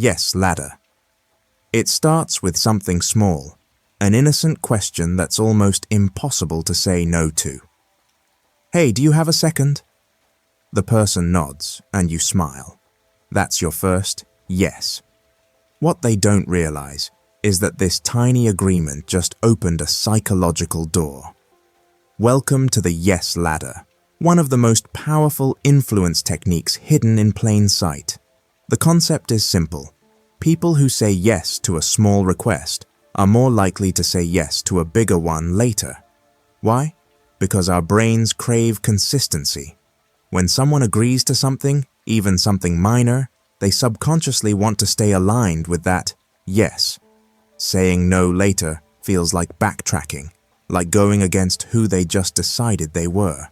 yes ladder. It starts with something small, an innocent question that's almost impossible to say no to. Hey, do you have a second? The person nods and you smile. That's your first yes. What they don't realize is that this tiny agreement just opened a psychological door. Welcome to the yes ladder, one of the most powerful influence techniques hidden in plain sight. The concept is simple. People who say yes to a small request are more likely to say yes to a bigger one later. Why? Because our brains crave consistency. When someone agrees to something, even something minor, they subconsciously want to stay aligned with that yes. Saying no later feels like backtracking, like going against who they just decided they were.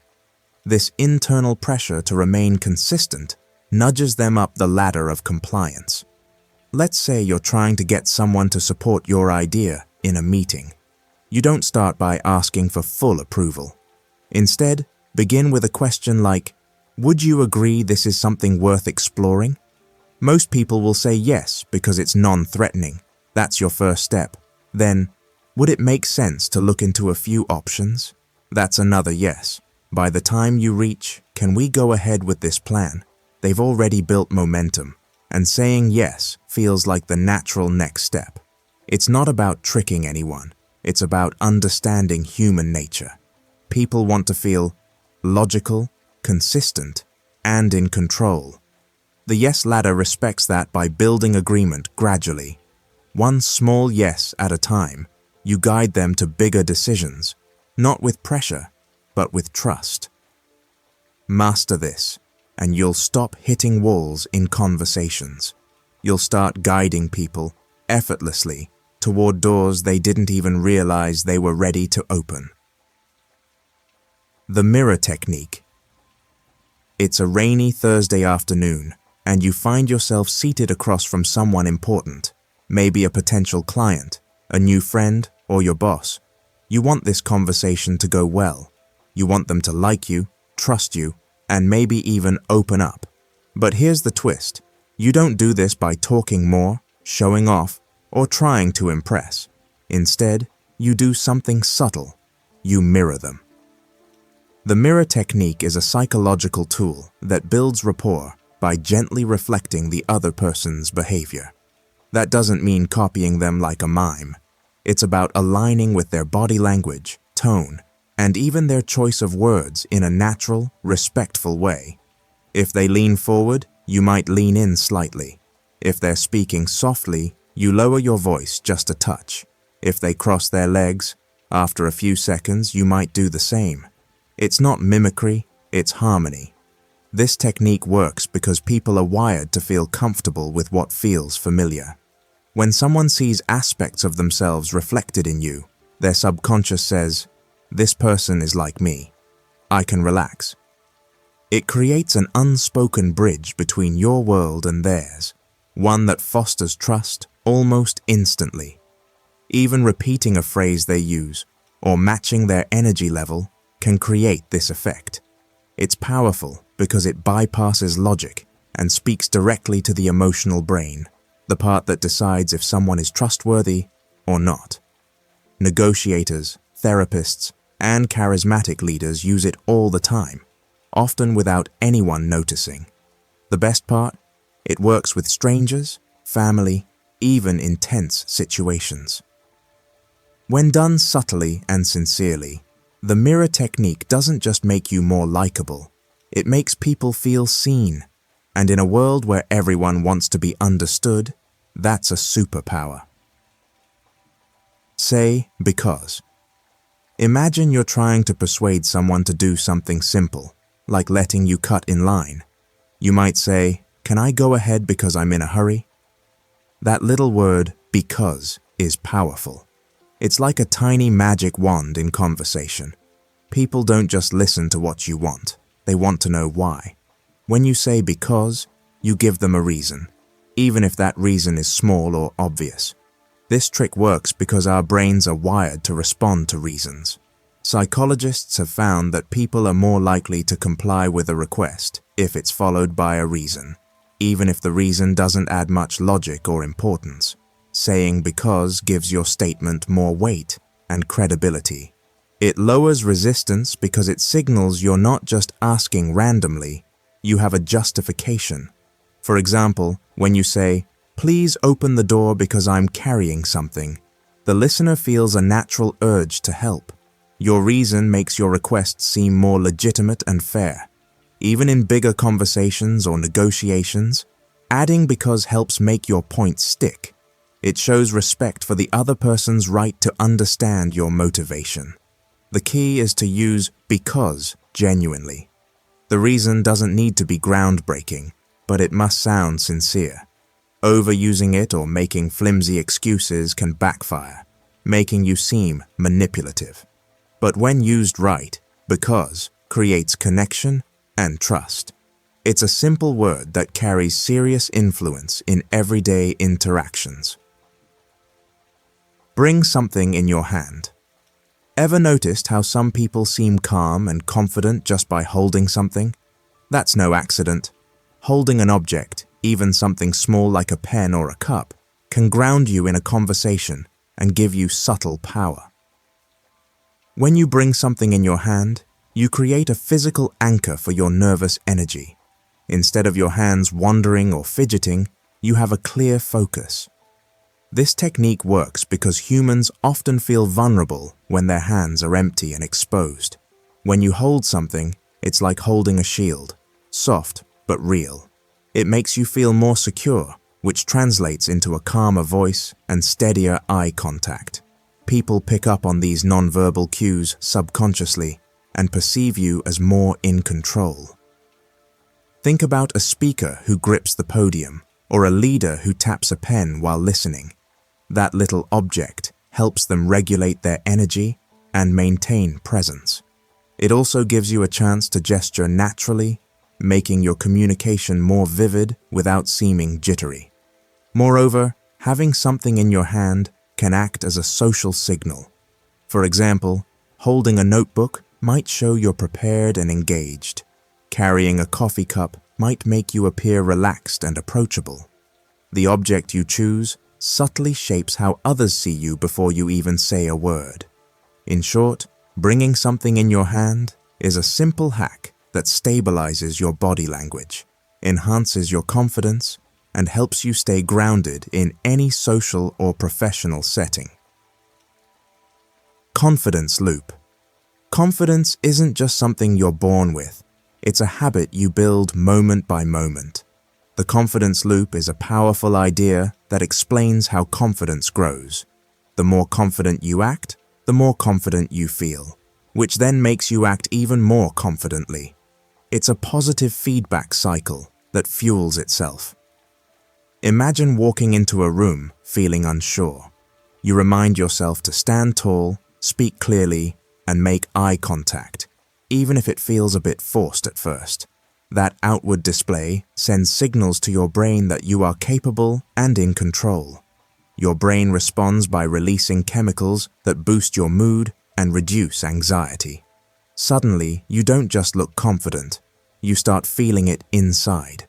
This internal pressure to remain consistent nudges them up the ladder of compliance. Let's say you're trying to get someone to support your idea in a meeting. You don't start by asking for full approval. Instead, begin with a question like, would you agree this is something worth exploring? Most people will say yes because it's non-threatening. That's your first step. Then, would it make sense to look into a few options? That's another yes. By the time you reach, can we go ahead with this plan? They've already built momentum, and saying yes feels like the natural next step. It's not about tricking anyone. It's about understanding human nature. People want to feel logical, consistent, and in control. The yes ladder respects that by building agreement gradually. One small yes at a time, you guide them to bigger decisions, not with pressure, but with trust. Master this, and you'll stop hitting walls in conversations. You'll start guiding people effortlessly toward doors they didn't even realize they were ready to open. The mirror technique. It's a rainy Thursday afternoon, and you find yourself seated across from someone important, maybe a potential client, a new friend, or your boss. You want this conversation to go well. You want them to like you, trust you, and maybe even open up. But here's the twist. You don't do this by talking more, showing off, or trying to impress. Instead, you do something subtle. You mirror them. The mirror technique is a psychological tool that builds rapport by gently reflecting the other person's behavior. That doesn't mean copying them like a mime. It's about aligning with their body language, tone, and even their choice of words in a natural, respectful way. If they lean forward, you might lean in slightly. If they're speaking softly, you lower your voice just a touch. If they cross their legs, after a few seconds, you might do the same. It's not mimicry, it's harmony. This technique works because people are wired to feel comfortable with what feels familiar. When someone sees aspects of themselves reflected in you, their subconscious says, "This person is like me. I can relax." It creates an unspoken bridge between your world and theirs, one that fosters trust almost instantly. Even repeating a phrase they use or matching their energy level can create this effect. It's powerful because it bypasses logic and speaks directly to the emotional brain, the part that decides if someone is trustworthy or not. Negotiators, therapists, and charismatic leaders use it all the time, often without anyone noticing. The best part? It works with strangers, family, even intense situations. When done subtly and sincerely, the mirror technique doesn't just make you more likable, it makes people feel seen. And in a world where everyone wants to be understood, that's a superpower. Say because. Imagine you're trying to persuade someone to do something simple, like letting you cut in line. You might say, "Can I go ahead because I'm in a hurry?" That little word, because, is powerful. It's like a tiny magic wand in conversation. People don't just listen to what you want, they want to know why. When you say because, you give them a reason, even if that reason is small or obvious. This trick works because our brains are wired to respond to reasons. Psychologists have found that people are more likely to comply with a request if it's followed by a reason. even if the reason doesn't add much logic or importance. Saying because gives your statement more weight and credibility. It lowers resistance because it signals you're not just asking randomly, you have a justification. For example, when you say, "Please open the door because I'm carrying something," the listener feels a natural urge to help. Your reason makes your request seem more legitimate and fair. Even in bigger conversations or negotiations, adding because helps make your point stick. It shows respect for the other person's right to understand your motivation. The key is to use because genuinely. The reason doesn't need to be groundbreaking, but it must sound sincere. Overusing it or making flimsy excuses can backfire, making you seem manipulative. But when used right, because creates connection and trust. It's a simple word that carries serious influence in everyday interactions. Bring something in your hand. Ever noticed how some people seem calm and confident just by holding something? That's no accident. Holding an object, even something small like a pen or a cup, can ground you in a conversation and give you subtle power. When you bring something in your hand, you create a physical anchor for your nervous energy. Instead of your hands wandering or fidgeting, you have a clear focus. This technique works because humans often feel vulnerable when their hands are empty and exposed. When you hold something, it's like holding a shield, soft but real. It makes you feel more secure, which translates into a calmer voice and steadier eye contact. People pick up on these nonverbal cues subconsciously and perceive you as more in control. Think about a speaker who grips the podium or a leader who taps a pen while listening. That little object helps them regulate their energy and maintain presence. It also gives you a chance to gesture naturally, making your communication more vivid without seeming jittery. Moreover, having something in your hand can act as a social signal. For example, holding a notebook might show you're prepared and engaged. Carrying a coffee cup might make you appear relaxed and approachable. The object you choose subtly shapes how others see you before you even say a word. In short, bringing something in your hand is a simple hack that stabilizes your body language, enhances your confidence, and helps you stay grounded in any social or professional setting. Confidence loop. Confidence isn't just something you're born with. It's a habit you build moment by moment. The confidence loop is a powerful idea that explains how confidence grows. The more confident you act, the more confident you feel, which then makes you act even more confidently. It's a positive feedback cycle that fuels itself. Imagine walking into a room feeling unsure. You remind yourself to stand tall, speak clearly, and make eye contact, even if it feels a bit forced at first. That outward display sends signals to your brain that you are capable and in control. Your brain responds by releasing chemicals that boost your mood and reduce anxiety. Suddenly, you don't just look confident, you start feeling it inside.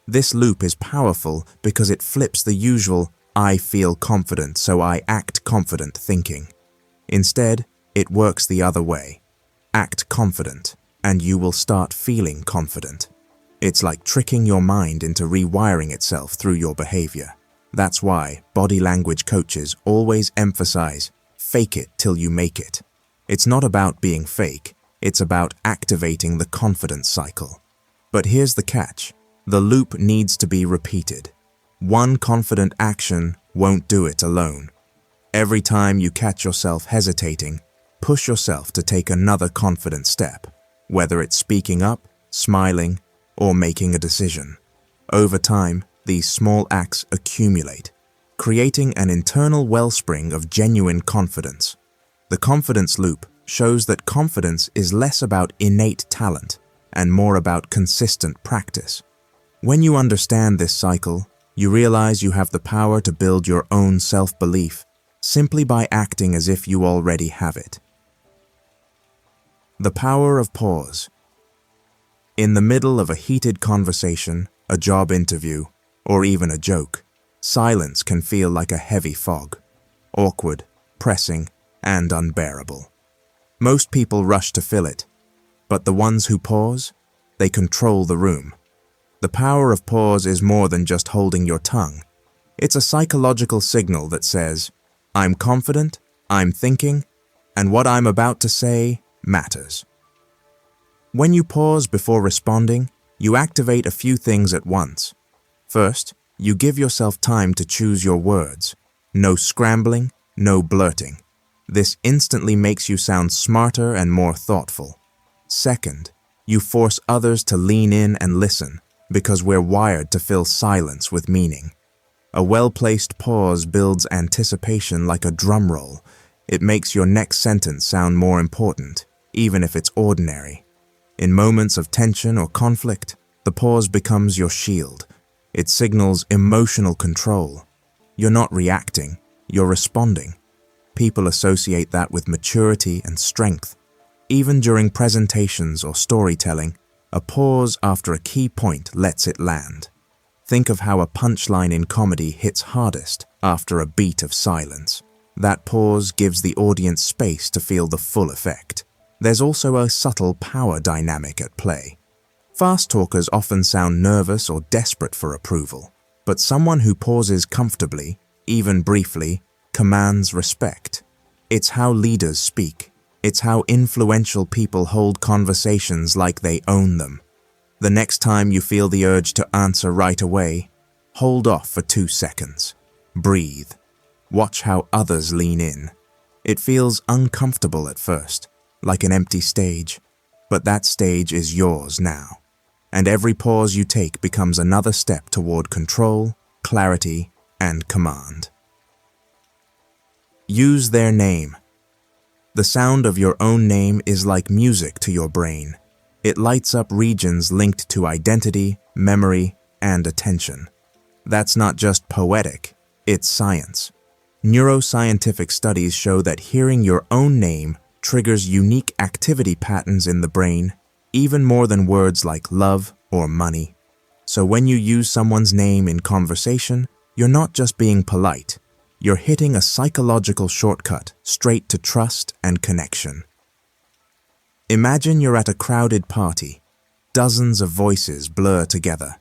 This loop is powerful because it flips the usual "I feel confident, so I act confident" thinking. Instead, it works the other way. Act confident, and you will start feeling confident. It's like tricking your mind into rewiring itself through your behavior. That's why body language coaches always emphasize, fake it till you make it. It's not about being fake, it's about activating the confidence cycle. But here's the catch. The loop needs to be repeated. One confident action won't do it alone. Every time you catch yourself hesitating, push yourself to take another confident step, whether it's speaking up, smiling, or making a decision. Over time, these small acts accumulate, creating an internal wellspring of genuine confidence. The confidence loop shows that confidence is less about innate talent and more about consistent practice. When you understand this cycle, you realize you have the power to build your own self-belief simply by acting as if you already have it. The power of pause. In the middle of a heated conversation, a job interview, or even a joke, silence can feel like a heavy fog, awkward, pressing, and unbearable. Most people rush to fill it, but the ones who pause, they control the room. The power of pause is more than just holding your tongue. It's a psychological signal that says, I'm confident, I'm thinking, and what I'm about to say matters. When you pause before responding, you activate a few things at once. First, you give yourself time to choose your words. No scrambling, no blurting. This instantly makes you sound smarter and more thoughtful. Second, you force others to lean in and listen because we're wired to fill silence with meaning. A well-placed pause builds anticipation like a drum roll. It makes your next sentence sound more important, even if it's ordinary. In moments of tension or conflict, the pause becomes your shield. It signals emotional control. You're not reacting, you're responding. People associate that with maturity and strength. Even during presentations or storytelling, a pause after a key point lets it land. Think of how a punchline in comedy hits hardest after a beat of silence. That pause gives the audience space to feel the full effect. There's also a subtle power dynamic at play. Fast talkers often sound nervous or desperate for approval, but someone who pauses comfortably, even briefly, commands respect. It's how leaders speak. It's how influential people hold conversations like they own them. The next time you feel the urge to answer right away, hold off for 2 seconds. Breathe. Watch how others lean in. It feels uncomfortable at first, like an empty stage, but that stage is yours now. And every pause you take becomes another step toward control, clarity, and command. Use their name. The sound of your own name is like music to your brain. It lights up regions linked to identity, memory, and attention. That's not just poetic, it's science. Neuroscientific studies show that hearing your own name triggers unique activity patterns in the brain, even more than words like love or money. So when you use someone's name in conversation, you're not just being polite. You're hitting a psychological shortcut straight to trust and connection. Imagine you're at a crowded party. Dozens of voices blur together,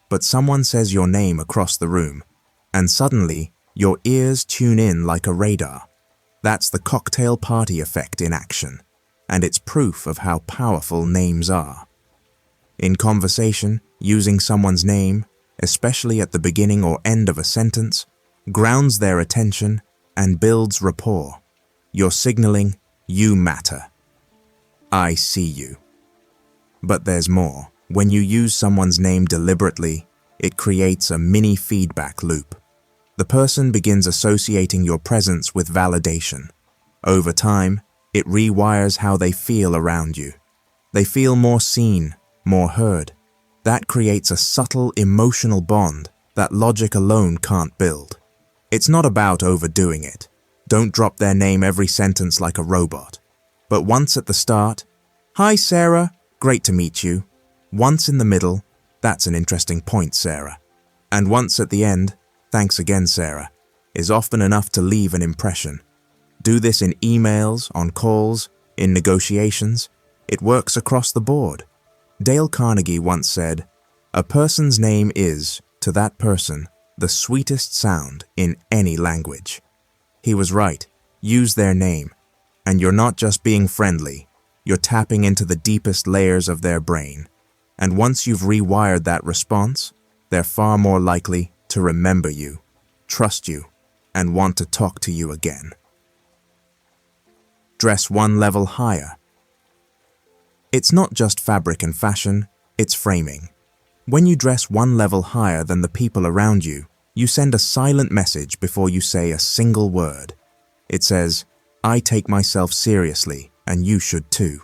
but someone says your name across the room, and suddenly your ears tune in like a radar. That's the cocktail party effect in action, and it's proof of how powerful names are. In conversation, using someone's name, especially at the beginning or end of a sentence, grounds their attention and builds rapport. You're signaling, you matter. I see you. But there's more. When you use someone's name deliberately, it creates a mini feedback loop. The person begins associating your presence with validation. Over time, it rewires how they feel around you. They feel more seen, more heard. That creates a subtle emotional bond that logic alone can't build. It's not about overdoing it. Don't drop their name every sentence like a robot. But once at the start, "Hi Sarah, great to meet you." Once in the middle, "That's an interesting point, Sarah." And once at the end, "Thanks again, Sarah," is often enough to leave an impression. Do this in emails, on calls, in negotiations. It works across the board. Dale Carnegie once said, "A person's name is, to that person, the sweetest sound in any language." He was right. Use their name. And you're not just being friendly. You're tapping into the deepest layers of their brain. And once you've rewired that response, they're far more likely to remember you, trust you, and want to talk to you again. Dress one level higher. It's not just fabric and fashion, it's framing. When you dress one level higher than the people around you, you send a silent message before you say a single word. It says, "I take myself seriously, and you should too."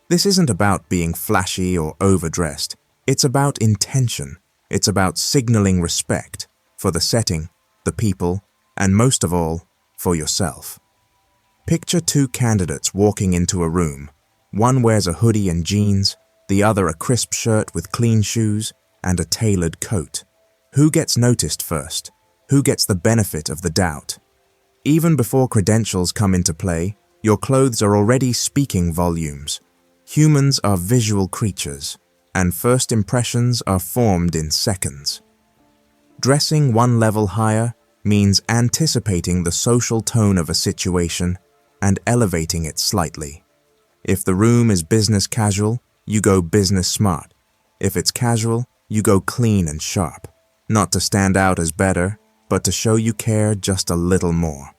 This isn't about being flashy or overdressed. It's about intention. It's about signaling respect for the setting, the people, and most of all, for yourself. Picture two candidates walking into a room. One wears a hoodie and jeans, the other a crisp shirt with clean shoes, and a tailored coat. Who gets noticed first? Who gets the benefit of the doubt? Even before credentials come into play, your clothes are already speaking volumes. Humans are visual creatures, and first impressions are formed in seconds. Dressing one level higher means anticipating the social tone of a situation and elevating it slightly. If the room is business casual, you go business smart. If it's casual, you go clean and sharp. Not to stand out as better, but to show you care just a little more.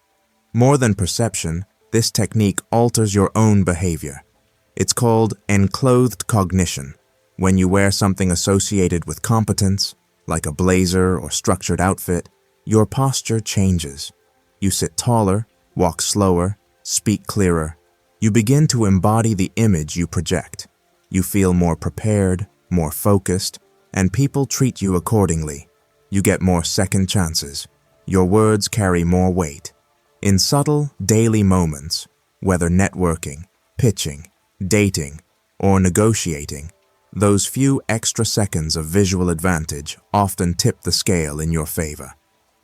More than perception, this technique alters your own behavior. It's called enclothed cognition. When you wear something associated with competence, like a blazer or structured outfit, your posture changes. You sit taller, walk slower, speak clearer. You begin to embody the image you project. You feel more prepared, more focused, and people treat you accordingly. You get more second chances. Your words carry more weight. In subtle, daily moments, whether networking, pitching, dating, or negotiating, those few extra seconds of visual advantage often tip the scale in your favor.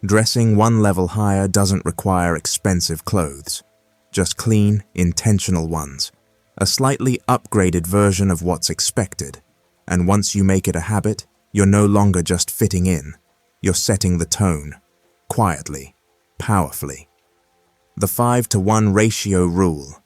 Dressing one level higher doesn't require expensive clothes, just clean, intentional ones, a slightly upgraded version of what's expected. And once you make it a habit, you're no longer just fitting in, you're setting the tone, quietly, powerfully. The 5-to-1 ratio rule.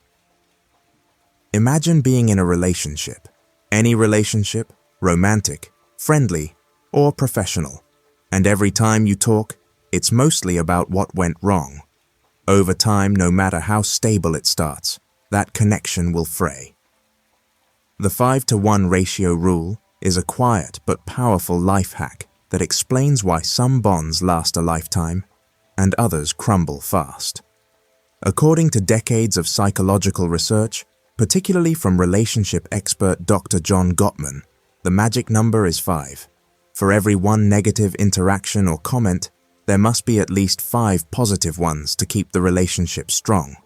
Imagine being in a relationship. Any relationship, romantic, friendly, or professional. And every time you talk, it's mostly about what went wrong. Over time, no matter how stable it starts, that connection will fray. The 5-to-1 ratio rule is a quiet but powerful life hack that explains why some bonds last a lifetime and others crumble fast. According to decades of psychological research, particularly from relationship expert Dr. John Gottman, the magic number is 5. For every one negative interaction or comment, there must be at least 5 positive ones to keep the relationship strong.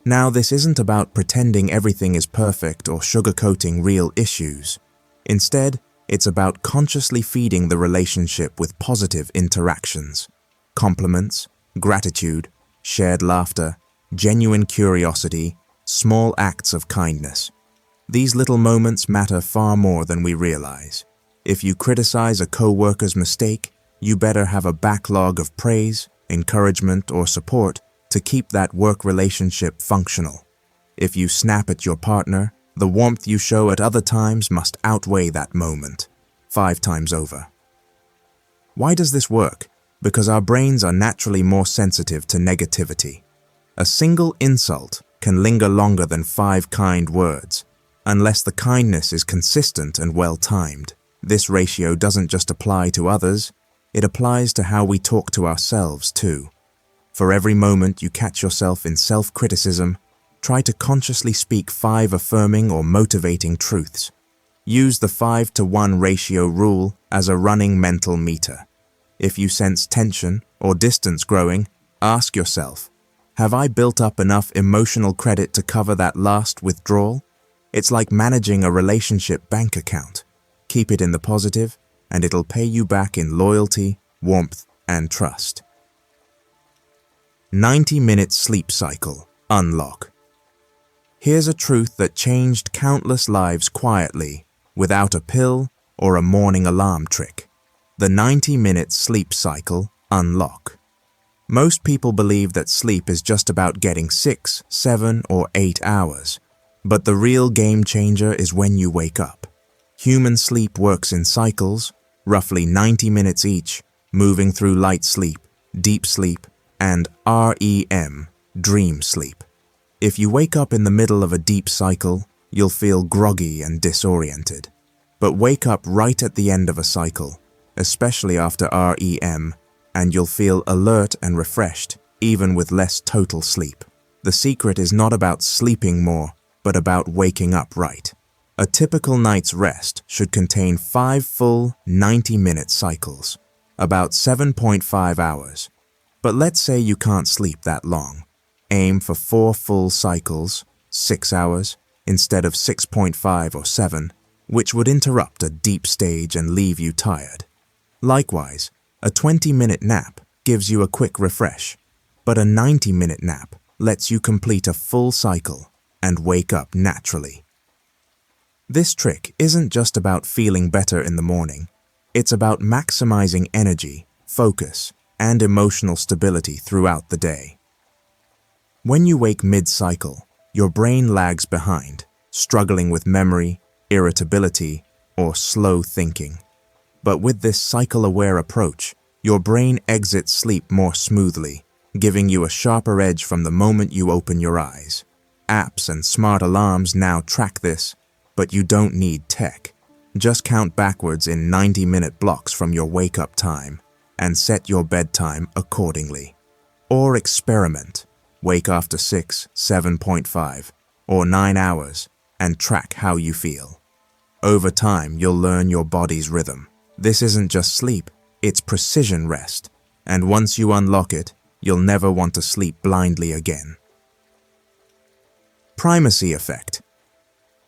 Now, this isn't about pretending everything is perfect or sugarcoating real issues. Instead, it's about consciously feeding the relationship with positive interactions, compliments, gratitude, shared laughter, genuine curiosity, small acts of kindness. These little moments matter far more than we realize. If you criticize a co-worker's mistake, you better have a backlog of praise, encouragement, or support to keep that work relationship functional. If you snap at your partner, the warmth you show at other times must outweigh that moment, 5 times over. Why does this work? Because our brains are naturally more sensitive to negativity. A single insult can linger longer than 5 kind words, unless the kindness is consistent and well-timed. This ratio doesn't just apply to others, it applies to how we talk to ourselves too. For every moment you catch yourself in self-criticism, try to consciously speak 5 affirming or motivating truths. Use the 5-to-1 ratio rule as a running mental meter. If you sense tension or distance growing, ask yourself, have I built up enough emotional credit to cover that last withdrawal? It's like managing a relationship bank account. Keep it in the positive, and it'll pay you back in loyalty, warmth, and trust. 90-minute sleep cycle. Unlock. Here's a truth that changed countless lives quietly, without a pill or a morning alarm trick. The 90-minute sleep cycle. Unlock. Most people believe that sleep is just about getting 6, 7, or 8 hours. But the real game changer is when you wake up. Human sleep works in cycles, roughly 90 minutes each, moving through light sleep, deep sleep, and REM, dream sleep. If you wake up in the middle of a deep cycle, you'll feel groggy and disoriented. But wake up right at the end of a cycle, especially after REM, and you'll feel alert and refreshed, even with less total sleep. The secret is not about sleeping more, but about waking up right. A typical night's rest should contain 5 full 90-minute cycles, about 7.5 hours. But let's say you can't sleep that long. Aim for 4 full cycles, 6 hours, instead of 6.5 or 7, which would interrupt a deep stage and leave you tired. Likewise, a 20-minute nap gives you a quick refresh, but a 90-minute nap lets you complete a full cycle and wake up naturally. This trick isn't just about feeling better in the morning, it's about maximizing energy, focus, and emotional stability throughout the day. When you wake mid-cycle, your brain lags behind, struggling with memory, irritability, or slow thinking. But with this cycle-aware approach, your brain exits sleep more smoothly, giving you a sharper edge from the moment you open your eyes. Apps and smart alarms now track this, but you don't need tech. Just count backwards in 90-minute blocks from your wake-up time and set your bedtime accordingly. Or experiment. Wake after 6, 7.5, or 9 hours and track how you feel. Over time, you'll learn your body's rhythm. This isn't just sleep, it's precision rest. And once you unlock it, you'll never want to sleep blindly again. Primacy Effect.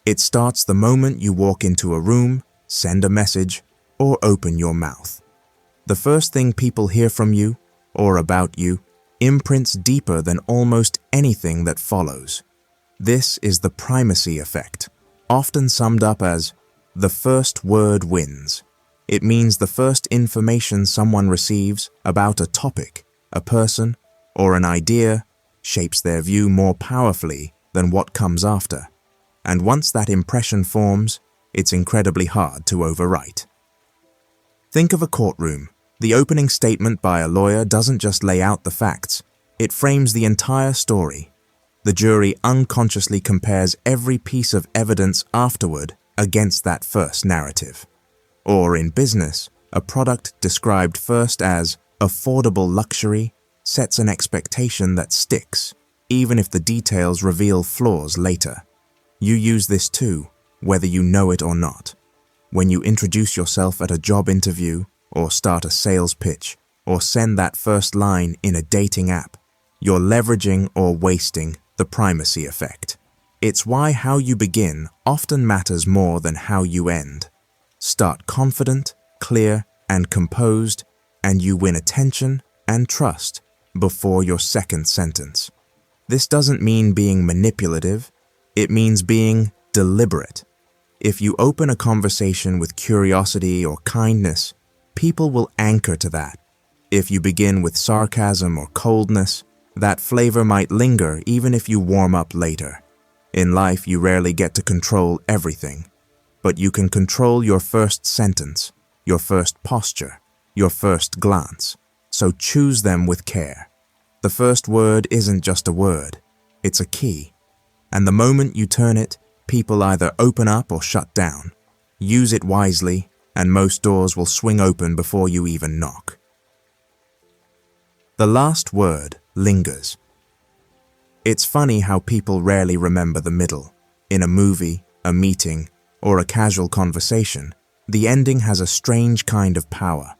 It starts the moment you walk into a room, send a message, or open your mouth. The first thing people hear from you, or about you, imprints deeper than almost anything that follows. This is the primacy effect, often summed up as the first word wins. It means the first information someone receives about a topic, a person, or an idea shapes their view more powerfully than what comes after. And once that impression forms, it's incredibly hard to overwrite. Think of a courtroom. The opening statement by a lawyer doesn't just lay out the facts, it frames the entire story. The jury unconsciously compares every piece of evidence afterward against that first narrative. Or in business, a product described first as affordable luxury sets an expectation that sticks, even if the details reveal flaws later. You use this too, whether you know it or not. When you introduce yourself at a job interview, or start a sales pitch, or send that first line in a dating app, you're leveraging or wasting the primacy effect. It's why how you begin often matters more than how you end. Start confident, clear, and composed, and you win attention and trust before your second sentence. This doesn't mean being manipulative, it means being deliberate. If you open a conversation with curiosity or kindness, people will anchor to that. If you begin with sarcasm or coldness, that flavor might linger even if you warm up later. In life, you rarely get to control everything, but you can control your first sentence, your first posture, your first glance. So choose them with care. The first word isn't just a word, it's a key. And the moment you turn it, people either open up or shut down. Use it wisely, and most doors will swing open before you even knock. The last word lingers. It's funny how people rarely remember the middle. In a movie, a meeting, or a casual conversation, the ending has a strange kind of power.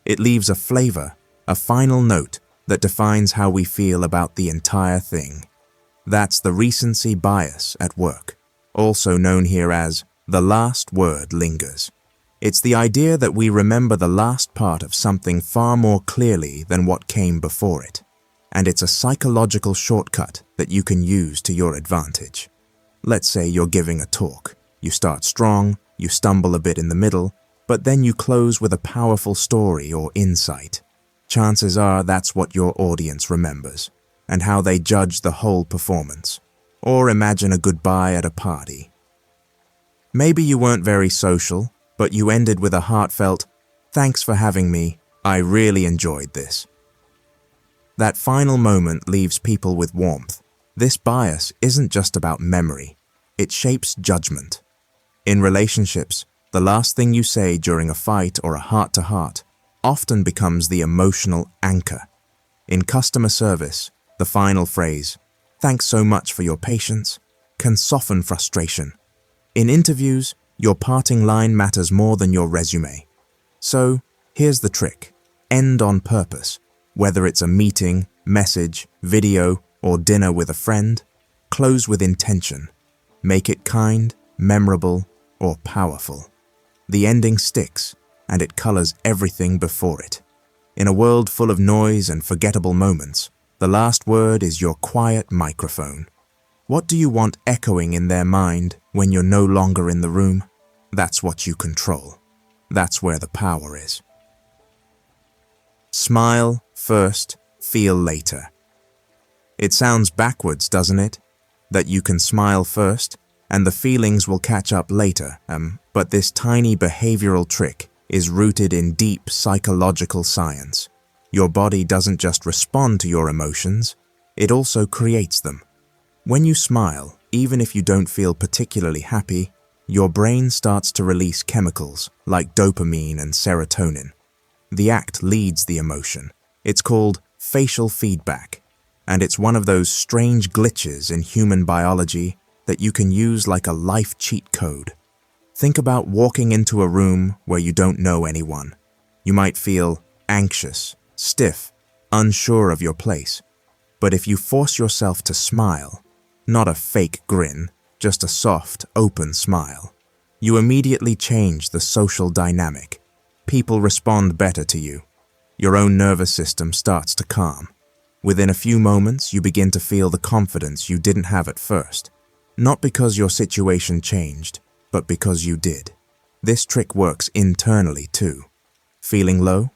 It leaves a flavor, a final note that defines how we feel about the entire thing. That's the recency bias at work, also known here as the last word lingers. It's the idea that we remember the last part of something far more clearly than what came before it. And it's a psychological shortcut that you can use to your advantage. Let's say you're giving a talk. You start strong, you stumble a bit in the middle, but then you close with a powerful story or insight. Chances are that's what your audience remembers, and how they judge the whole performance. Or imagine a goodbye at a party. Maybe you weren't very social, but you ended with a heartfelt, "Thanks for having me, I really enjoyed this." That final moment leaves people with warmth. This bias isn't just about memory, it shapes judgment. In relationships, the last thing you say during a fight or a heart-to-heart often becomes the emotional anchor. In customer service, the final phrase, "Thanks so much for your patience," can soften frustration. In interviews, your parting line matters more than your resume. So, here's the trick. End on purpose. Whether it's a meeting, message, video, or dinner with a friend, close with intention. Make it kind, memorable, or powerful. The ending sticks, and it colors everything before it. In a world full of noise and forgettable moments, the last word is your quiet microphone. What do you want echoing in their mind when you're no longer in the room? That's what you control. That's where the power is. Smile first, feel later. It sounds backwards, doesn't it? That you can smile first, and the feelings will catch up later. But this tiny behavioral trick is rooted in deep psychological science. Your body doesn't just respond to your emotions, it also creates them. When you smile, even if you don't feel particularly happy, your brain starts to release chemicals like dopamine and serotonin. The act leads the emotion. It's called facial feedback, and it's one of those strange glitches in human biology that you can use like a life cheat code. Think about walking into a room where you don't know anyone. You might feel anxious, stiff, unsure of your place. But if you force yourself to smile, not a fake grin, just a soft, open smile, you immediately change the social dynamic. People respond better to you. Your own nervous system starts to calm. Within a few moments, you begin to feel the confidence you didn't have at first. Not because your situation changed, but because you did. This trick works internally too. Feeling low?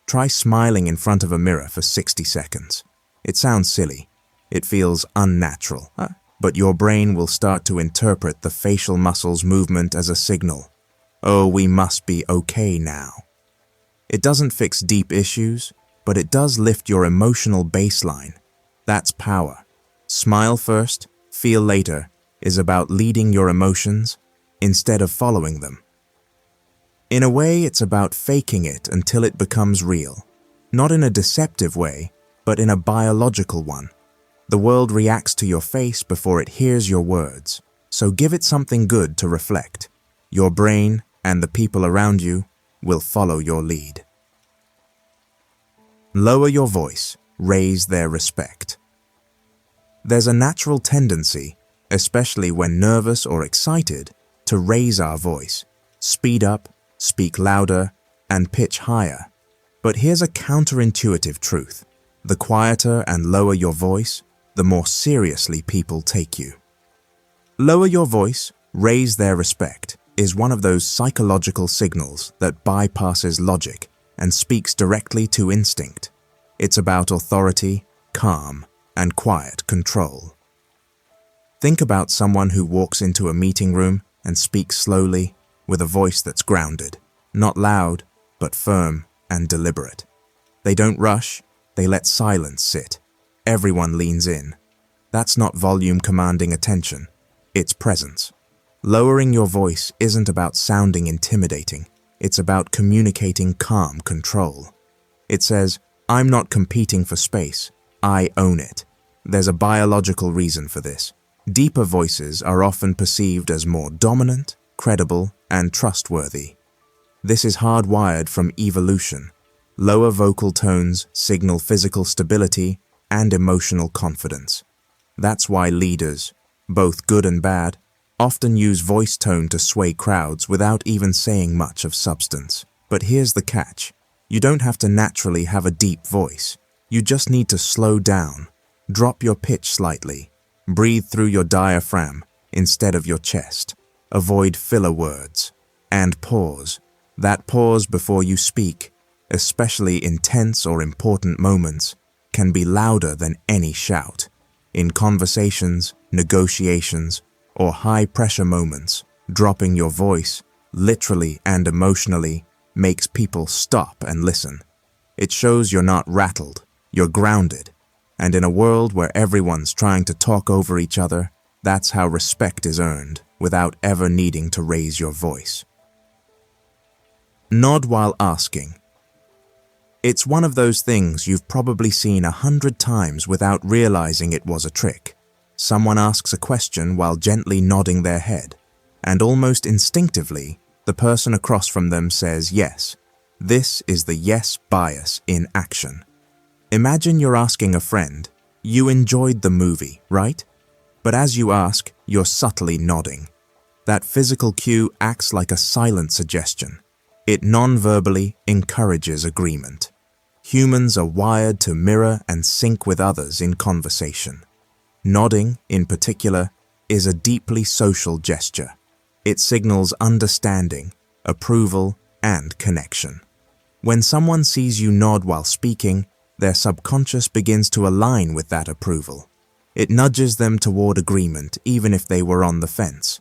Try smiling in front of a mirror for 60 seconds. It sounds silly. It feels unnatural. But your brain will start to interpret the facial muscles movement as a signal. Oh, we must be okay now. It doesn't fix deep issues, but it does lift your emotional baseline. That's power. Smile first, feel later is about leading your emotions instead of following them. In a way, it's about faking it until it becomes real. Not in a deceptive way, but in a biological one. The world reacts to your face before it hears your words, so give it something good to reflect. Your brain and the people around you will follow your lead. Lower your voice, raise their respect. There's a natural tendency, especially when nervous or excited, to raise our voice, speed up, speak louder, and pitch higher. But here's a counterintuitive truth. The quieter and lower your voice, the more seriously people take you. Lower your voice, raise their respect, is one of those psychological signals that bypasses logic and speaks directly to instinct. It's about authority, calm, and quiet control. Think about someone who walks into a meeting room and speaks slowly, with a voice that's grounded, not loud, but firm and deliberate. They don't rush, they let silence sit. Everyone leans in. That's not volume commanding attention, it's presence. Lowering your voice isn't about sounding intimidating, it's about communicating calm control. It says, I'm not competing for space, I own it. There's a biological reason for this. Deeper voices are often perceived as more dominant, credible, and trustworthy. This is hardwired from evolution. Lower vocal tones signal physical stability and emotional confidence. That's why leaders, both good and bad, often use voice tone to sway crowds without even saying much of substance. But here's the catch. You don't have to naturally have a deep voice. You just need to slow down, drop your pitch slightly, breathe through your diaphragm instead of your chest, avoid filler words, and pause. That pause before you speak, especially in tense or important moments, can be louder than any shout. In conversations, negotiations, or high-pressure moments, dropping your voice, literally and emotionally, makes people stop and listen. It shows you're not rattled, you're grounded. And in a world where everyone's trying to talk over each other, that's how respect is earned, without ever needing to raise your voice. Nod while asking. It's one of those things you've probably seen 100 times without realizing it was a trick. Someone asks a question while gently nodding their head, and almost instinctively, the person across from them says yes. This is the yes bias in action. Imagine you're asking a friend, you enjoyed the movie, right? But as you ask, you're subtly nodding. That physical cue acts like a silent suggestion. It non-verbally encourages agreement. Humans are wired to mirror and sync with others in conversation. Nodding, in particular, is a deeply social gesture. It signals understanding, approval, and connection. When someone sees you nod while speaking, their subconscious begins to align with that approval. It nudges them toward agreement even if they were on the fence.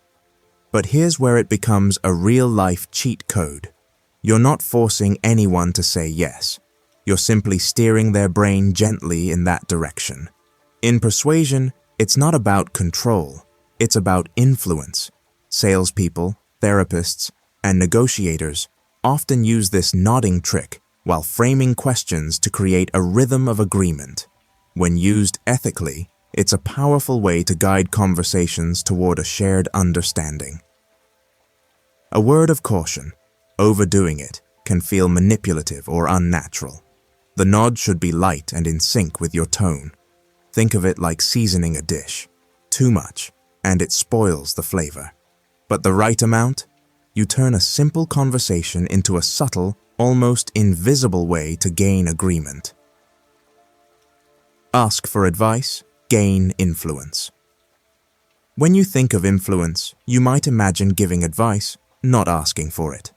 But here's where it becomes a real-life cheat code. You're not forcing anyone to say yes. You're simply steering their brain gently in that direction. In persuasion, it's not about control. It's about influence. Salespeople, therapists, and negotiators often use this nodding trick while framing questions to create a rhythm of agreement. When used ethically, it's a powerful way to guide conversations toward a shared understanding. A word of caution: overdoing it can feel manipulative or unnatural. The nod should be light and in sync with your tone. Think of it like seasoning a dish. Too much, and it spoils the flavor. But the right amount? You turn a simple conversation into a subtle, almost invisible way to gain agreement. Ask for advice, gain influence. When you think of influence, you might imagine giving advice, not asking for it.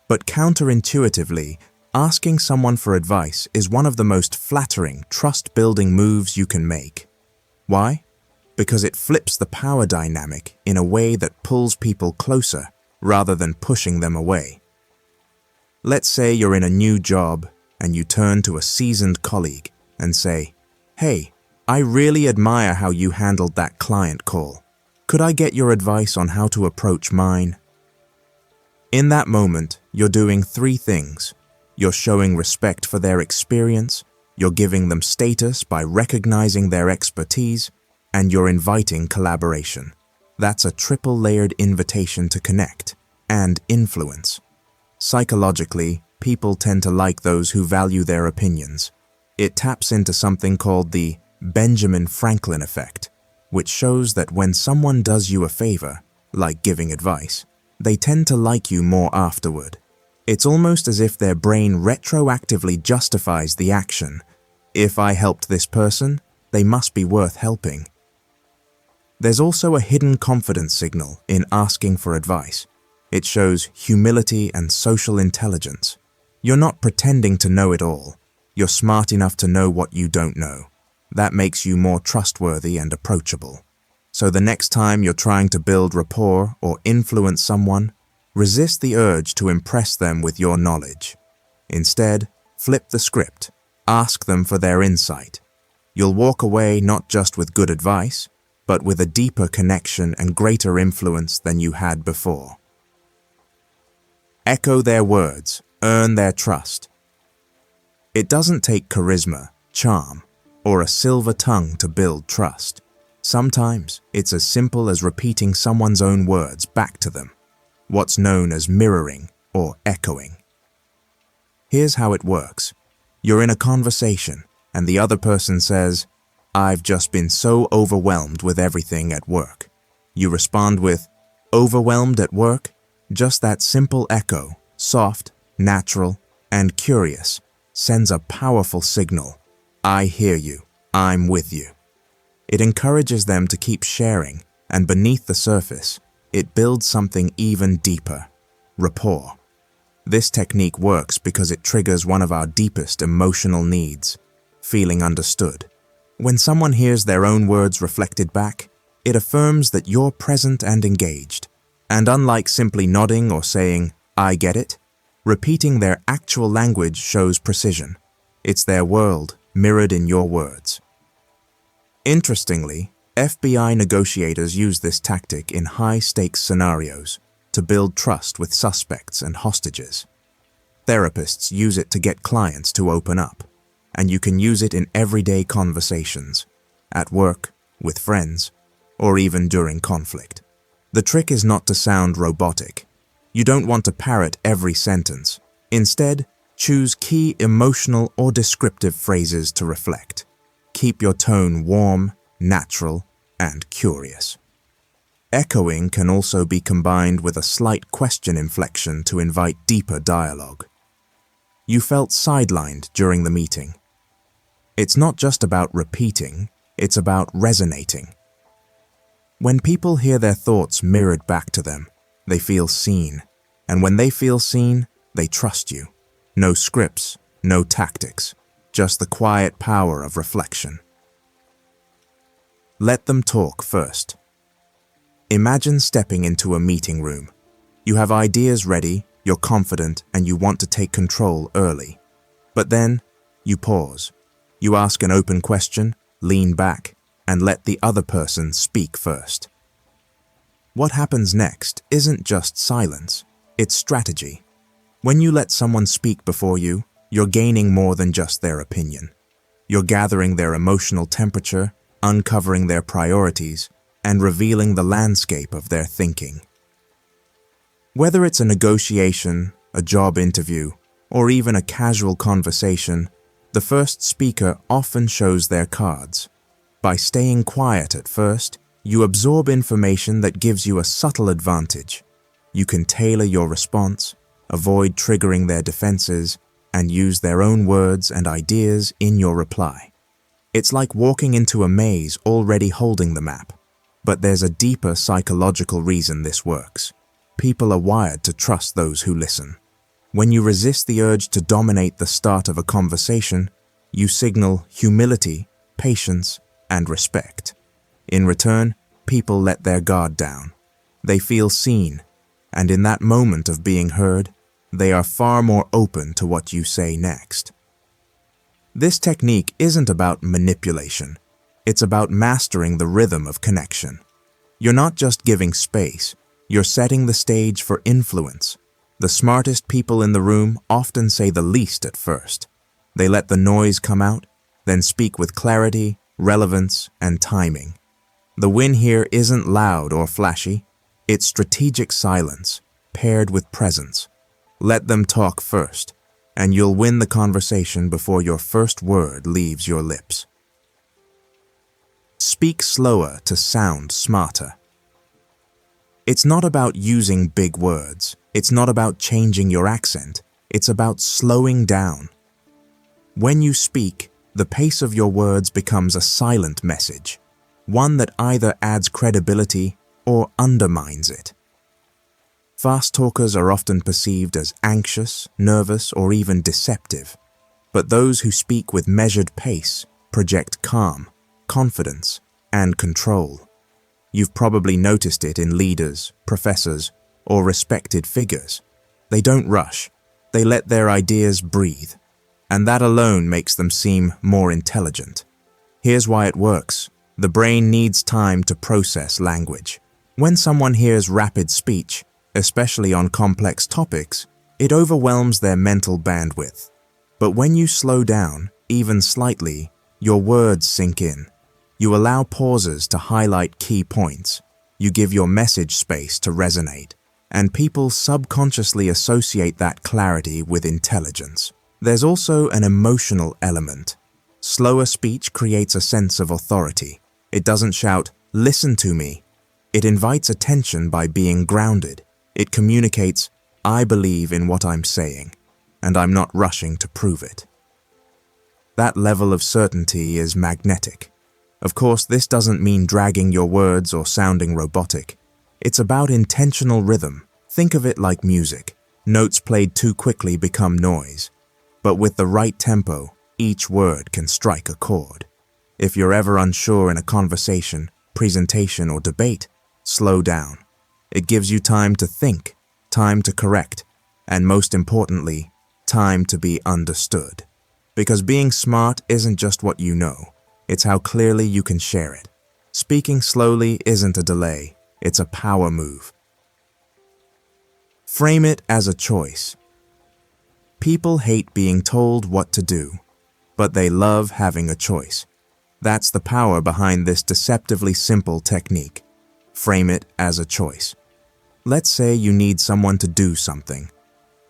But counterintuitively, asking someone for advice is one of the most flattering, trust-building moves you can make. Why? Because it flips the power dynamic in a way that pulls people closer rather than pushing them away. Let's say you're in a new job and you turn to a seasoned colleague and say, "Hey, I really admire how you handled that client call. Could I get your advice on how to approach mine?" In that moment, you're doing three things. You're showing respect for their experience, you're giving them status by recognizing their expertise, and you're inviting collaboration. That's a triple-layered invitation to connect and influence. Psychologically, people tend to like those who value their opinions. It taps into something called the Benjamin Franklin effect, which shows that when someone does you a favor, like giving advice, they tend to like you more afterward. It's almost as if their brain retroactively justifies the action. If I helped this person, they must be worth helping. There's also a hidden confidence signal in asking for advice. It shows humility and social intelligence. You're not pretending to know it all. You're smart enough to know what you don't know. That makes you more trustworthy and approachable. So the next time you're trying to build rapport or influence someone, resist the urge to impress them with your knowledge. Instead, flip the script. Ask them for their insight. You'll walk away not just with good advice, but with a deeper connection and greater influence than you had before. Echo their words, earn their trust. It doesn't take charisma, charm, or a silver tongue to build trust. Sometimes it's as simple as repeating someone's own words back to them, what's known as mirroring or echoing. Here's how it works. You're in a conversation, and the other person says, "I've just been so overwhelmed with everything at work." You respond with, "Overwhelmed at work?" Just that simple echo, soft, natural, and curious, sends a powerful signal. I hear you. I'm with you. It encourages them to keep sharing, and beneath the surface, it builds something even deeper: rapport. This technique works because it triggers one of our deepest emotional needs: feeling understood. When someone hears their own words reflected back, it affirms that you're present and engaged. And unlike simply nodding or saying, "I get it," repeating their actual language shows precision. It's their world mirrored in your words. Interestingly, FBI negotiators use this tactic in high-stakes scenarios to build trust with suspects and hostages. Therapists use it to get clients to open up, and you can use it in everyday conversations, at work, with friends, or even during conflict. The trick is not to sound robotic. You don't want to parrot every sentence. Instead, choose key emotional or descriptive phrases to reflect. Keep your tone warm, natural, and curious. Echoing can also be combined with a slight question inflection to invite deeper dialogue. You felt sidelined during the meeting. It's not just about repeating, it's about resonating. When people hear their thoughts mirrored back to them, they feel seen. And when they feel seen, they trust you. No scripts, no tactics, just the quiet power of reflection. Let them talk first. Imagine stepping into a meeting room. You have ideas ready, you're confident, and you want to take control early. But then, you pause. You ask an open question, lean back, and let the other person speak first. What happens next isn't just silence, it's strategy. When you let someone speak before you, you're gaining more than just their opinion. You're gathering their emotional temperature, uncovering their priorities, and revealing the landscape of their thinking. Whether it's a negotiation, a job interview, or even a casual conversation, the first speaker often shows their cards. By staying quiet at first, you absorb information that gives you a subtle advantage. You can tailor your response, avoid triggering their defenses, and use their own words and ideas in your reply. It's like walking into a maze already holding the map. But there's a deeper psychological reason this works. People are wired to trust those who listen. When you resist the urge to dominate the start of a conversation, you signal humility, patience, and respect. In return, people let their guard down. They feel seen, and in that moment of being heard, they are far more open to what you say next. This technique isn't about manipulation. It's about mastering the rhythm of connection. You're not just giving space, you're setting the stage for influence. The smartest people in the room often say the least at first. They let the noise come out, then speak with clarity, relevance, and timing. The win here isn't loud or flashy, it's strategic silence, paired with presence. Let them talk first, and you'll win the conversation before your first word leaves your lips. Speak slower to sound smarter. It's not about using big words. It's not about changing your accent. It's about slowing down. When you speak, the pace of your words becomes a silent message, one that either adds credibility or undermines it. Fast talkers are often perceived as anxious, nervous, or even deceptive, but those who speak with measured pace project calm, confidence, and control. You've probably noticed it in leaders, professors, or respected figures. They don't rush. They let their ideas breathe, and that alone makes them seem more intelligent. Here's why it works. The brain needs time to process language. When someone hears rapid speech, especially on complex topics, it overwhelms their mental bandwidth. But when you slow down, even slightly, your words sink in. You allow pauses to highlight key points. You give your message space to resonate, and people subconsciously associate that clarity with intelligence. There's also an emotional element. Slower speech creates a sense of authority. It doesn't shout, "Listen to me." It invites attention by being grounded. It communicates, "I believe in what I'm saying, and I'm not rushing to prove it." That level of certainty is magnetic. Of course, this doesn't mean dragging your words or sounding robotic. It's about intentional rhythm. Think of it like music. Notes played too quickly become noise. But with the right tempo, each word can strike a chord. If you're ever unsure in a conversation, presentation, or debate, slow down. It gives you time to think, time to correct, and most importantly, time to be understood. Because being smart isn't just what you know, it's how clearly you can share it. Speaking slowly isn't a delay, it's a power move. Frame it as a choice. People hate being told what to do, but they love having a choice. That's the power behind this deceptively simple technique. Frame it as a choice. Let's say you need someone to do something.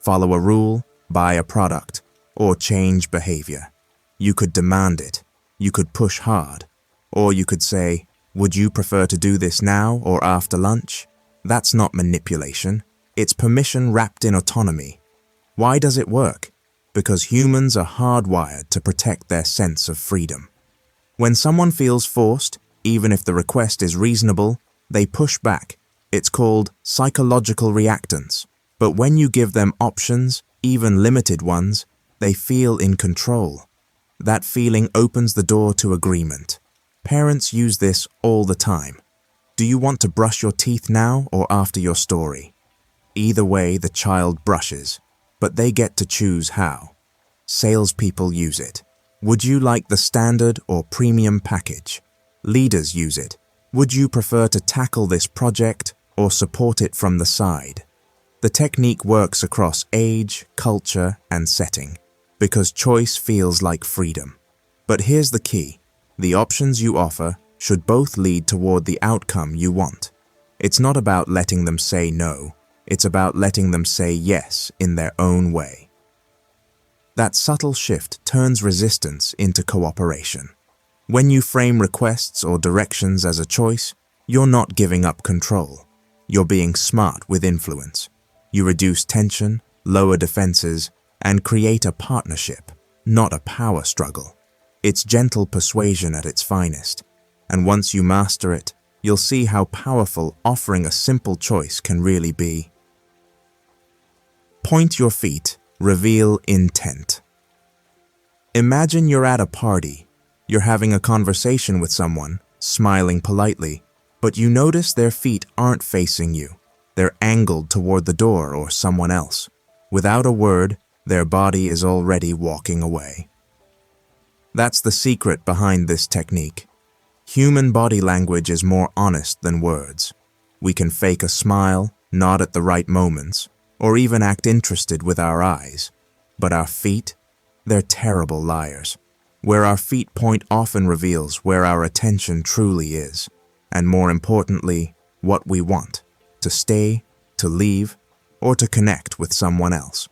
Follow a rule, buy a product, or change behavior. You could demand it. You could push hard. Or you could say, Would you prefer to do this now or after lunch? That's not manipulation. It's permission wrapped in autonomy. Why does it work? Because humans are hardwired to protect their sense of freedom. When someone feels forced, even if the request is reasonable, they push back. It's called psychological reactance. But when you give them options, even limited ones, they feel in control. That feeling opens the door to agreement. Parents use this all the time. Do you want to brush your teeth now or after your story? Either way, the child brushes, but they get to choose how. Salespeople use it. Would you like the standard or premium package? Leaders use it. Would you prefer to tackle this project or support it from the side? The technique works across age, culture, and setting, because choice feels like freedom. But here's the key. The options you offer should both lead toward the outcome you want. It's not about letting them say no. It's about letting them say yes in their own way. That subtle shift turns resistance into cooperation. When you frame requests or directions as a choice, you're not giving up control. You're being smart with influence. You reduce tension, lower defenses, and create a partnership, not a power struggle. It's gentle persuasion at its finest, and once you master it, you'll see how powerful offering a simple choice can really be. Point your feet, reveal intent. Imagine you're at a party. You're having a conversation with someone, smiling politely, but you notice their feet aren't facing you. They're angled toward the door or someone else. Without a word, their body is already walking away. That's the secret behind this technique. Human body language is more honest than words. We can fake a smile, nod at the right moments, or even act interested with our eyes. But our feet? They're terrible liars. Where our feet point often reveals where our attention truly is, and more importantly, what we want. To stay, to leave, or to connect with someone else.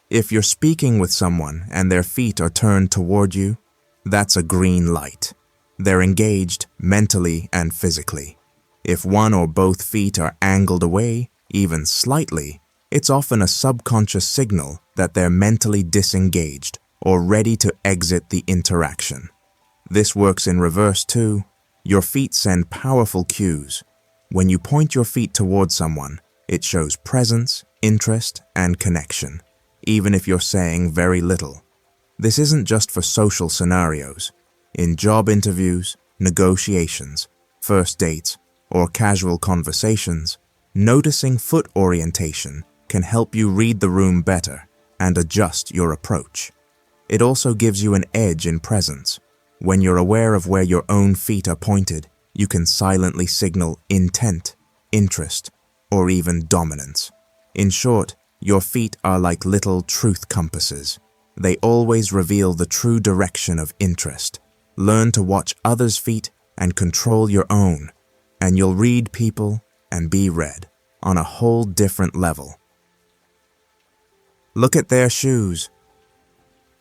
If you're speaking with someone and their feet are turned toward you, that's a green light. They're engaged mentally and physically. If one or both feet are angled away, even slightly, it's often a subconscious signal that they're mentally disengaged or ready to exit the interaction. This works in reverse too. Your feet send powerful cues. When you point your feet towards someone, it shows presence, interest, and connection, even if you're saying very little. This isn't just for social scenarios. In job interviews, negotiations, first dates, or casual conversations, noticing foot orientation can help you read the room better and adjust your approach. It also gives you an edge in presence. When you're aware of where your own feet are pointed, you can silently signal intent, interest, or even dominance. In short, your feet are like little truth compasses. They always reveal the true direction of interest. Learn to watch others' feet and control your own, and you'll read people and be read on a whole different level. Look at their shoes.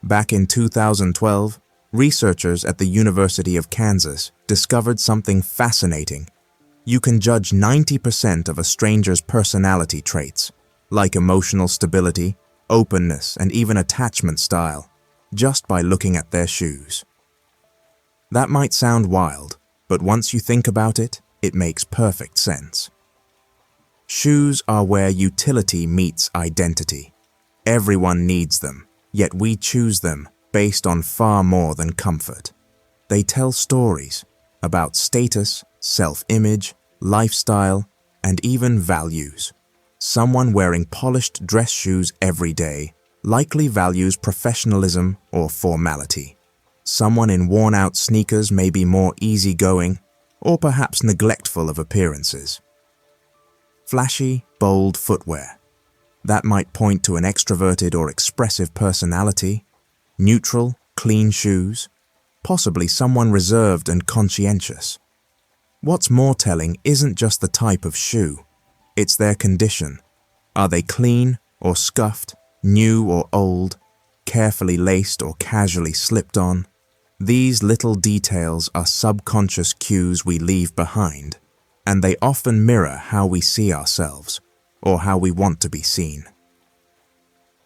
Back in 2012, researchers at the University of Kansas discovered something fascinating. You can judge 90% of a stranger's personality traits, like emotional stability, openness, and even attachment style, just by looking at their shoes. That might sound wild, but once you think about it, it makes perfect sense. Shoes are where utility meets identity. Everyone needs them, yet we choose them based on far more than comfort. They tell stories about status, self-image, lifestyle, and even values. Someone wearing polished dress shoes every day likely values professionalism or formality. Someone in worn-out sneakers may be more easygoing or perhaps neglectful of appearances. Flashy, bold footwear. That might point to an extroverted or expressive personality. Neutral, clean shoes. Possibly someone reserved and conscientious. What's more telling isn't just the type of shoe, it's their condition. Are they clean or scuffed, new or old, carefully laced or casually slipped on? These little details are subconscious cues we leave behind, and they often mirror how we see ourselves or how we want to be seen.